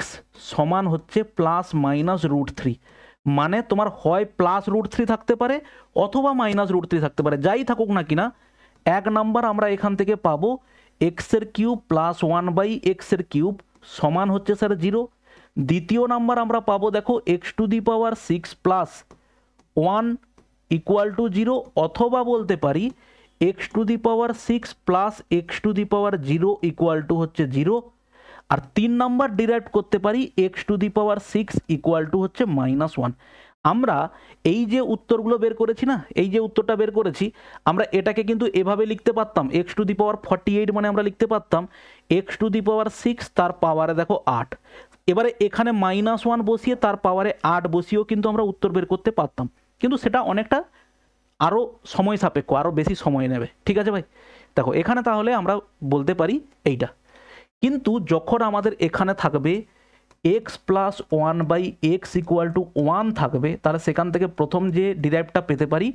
সমান হচ্ছে প্লাস মাইনাস √3, মানে তোমার হয় প্লাস √3 থাকতে পারে অথবা মাইনাস √3 থাকতে পারে, যাই থাকুক না কিনা, এক নাম্বার আমরা এখান থেকে পাবো এক্সের কিউব প্লাস 1/x এর কিউব সমান হচ্ছে স্যার 0। দ্বিতীয় নাম্বার আমরা পাবো দেখো x to the power 6 plus 1 equal to 0, অথবা বলতে পারি x to the power 6 plus x to the power 0 equal to হচ্ছে 0। আর 3 নাম্বার ডিরাইভ করতে পারি x to the power 6 equal to হচ্ছে -1। আমরা এই যে উত্তরগুলো বের করেছি না, এই যে উত্তরটা বের করেছি, আমরা এটাকে কিন্তু এভাবে লিখতে পারতাম এক্স টু দি পাওয়ার 48, মানে আমরা লিখতে পারতাম এক্স টু দি পাওয়ার 6 তার পাওয়ারে দেখো 8। এবারে এখানে -1 বসিয়ে তার পাওয়ারে 8 বসিয়েও কিন্তু আমরা উত্তর বের করতে পারতাম, কিন্তু সেটা অনেকটা আরও সময় সাপেক্ষ, আরও বেশি সময় নেবে। ঠিক আছে ভাই, দেখো এখানে তাহলে আমরা বলতে পারি এইটা। কিন্তু যখন আমাদের এখানে থাকবে x plus 1/x equal to 1 থাকবে, তাহলে সেখান থেকে প্রথম যে ডিরাইভটা পেতে পারি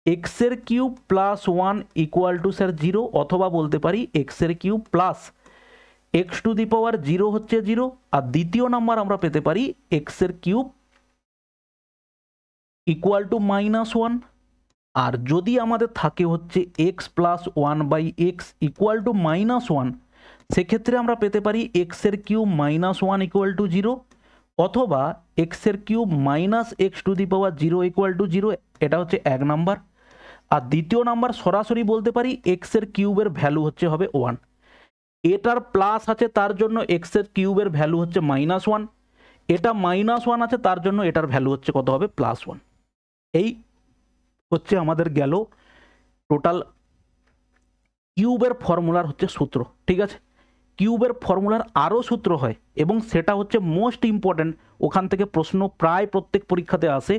এক্সের cube plus 1 equal to sir 0, অথবা বলতে পারি এক্সের cube plus x to the power 0 হচ্ছে 0। আর দ্বিতীয় নাম্বার আমরা পেতে পারি এক্সের কিউব ইকুয়াল টু -1। আর যদি আমাদের থাকে হচ্ছে x plus 1/x equal to -1, সেক্ষেত্রে আমরা পেতে পারি এক্সের কিউব -1 ইকুয়াল টু 0, অথবা এক্সের cube minus x to the power 0 equal to 0, এটা হচ্ছে 1 নাম্বার। আর দ্বিতীয় নাম্বার সরাসরি বলতে পারি এক্সের কিউবের ভ্যালু হচ্ছে হবে 1, এটার প্লাস আছে তার জন্য এক্সের কিউবের ভ্যালু হচ্ছে -1, এটা -1 আছে তার জন্য এটার ভ্যালু হচ্ছে কত হবে +1। এই হচ্ছে আমাদের গেল টোটাল কিউবের ফর্মুলার হচ্ছে সূত্র। ঠিক আছে, কিউবের ফর্মুলার আরও সূত্র হয় এবং সেটা হচ্ছে মোস্ট ইম্পর্ট্যান্ট, ওখান থেকে প্রশ্ন প্রায় প্রত্যেক পরীক্ষাতে আসে।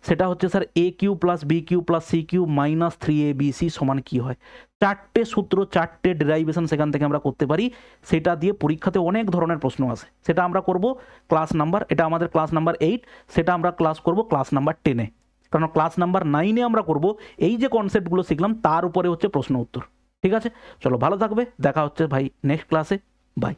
সেটা হচ্ছে sir a cube plus b cube plus c cube minus 3abc সমান কী হয়। চারটে সূত্র, চারটে ডেরাইভেশন সেখান থেকে আমরা করতে পারি, সেটা দিয়ে পরীক্ষাতে অনেক ধরনের প্রশ্ন আসে। সেটা আমরা করব ক্লাস নাম্বার, এটা আমাদের ক্লাস নাম্বার 8, সেটা আমরা ক্লাস করব ক্লাস নাম্বার 10-এ, কারণ ক্লাস নাম্বার 9-এ আমরা করব এই যে কনসেপ্টগুলো শিখলাম তার উপরে হচ্ছে প্রশ্ন উত্তর। ঠিক আছে, চলো ভালো থাকবে, দেখা হচ্ছে ভাই নেক্সট ক্লাসে, বাই।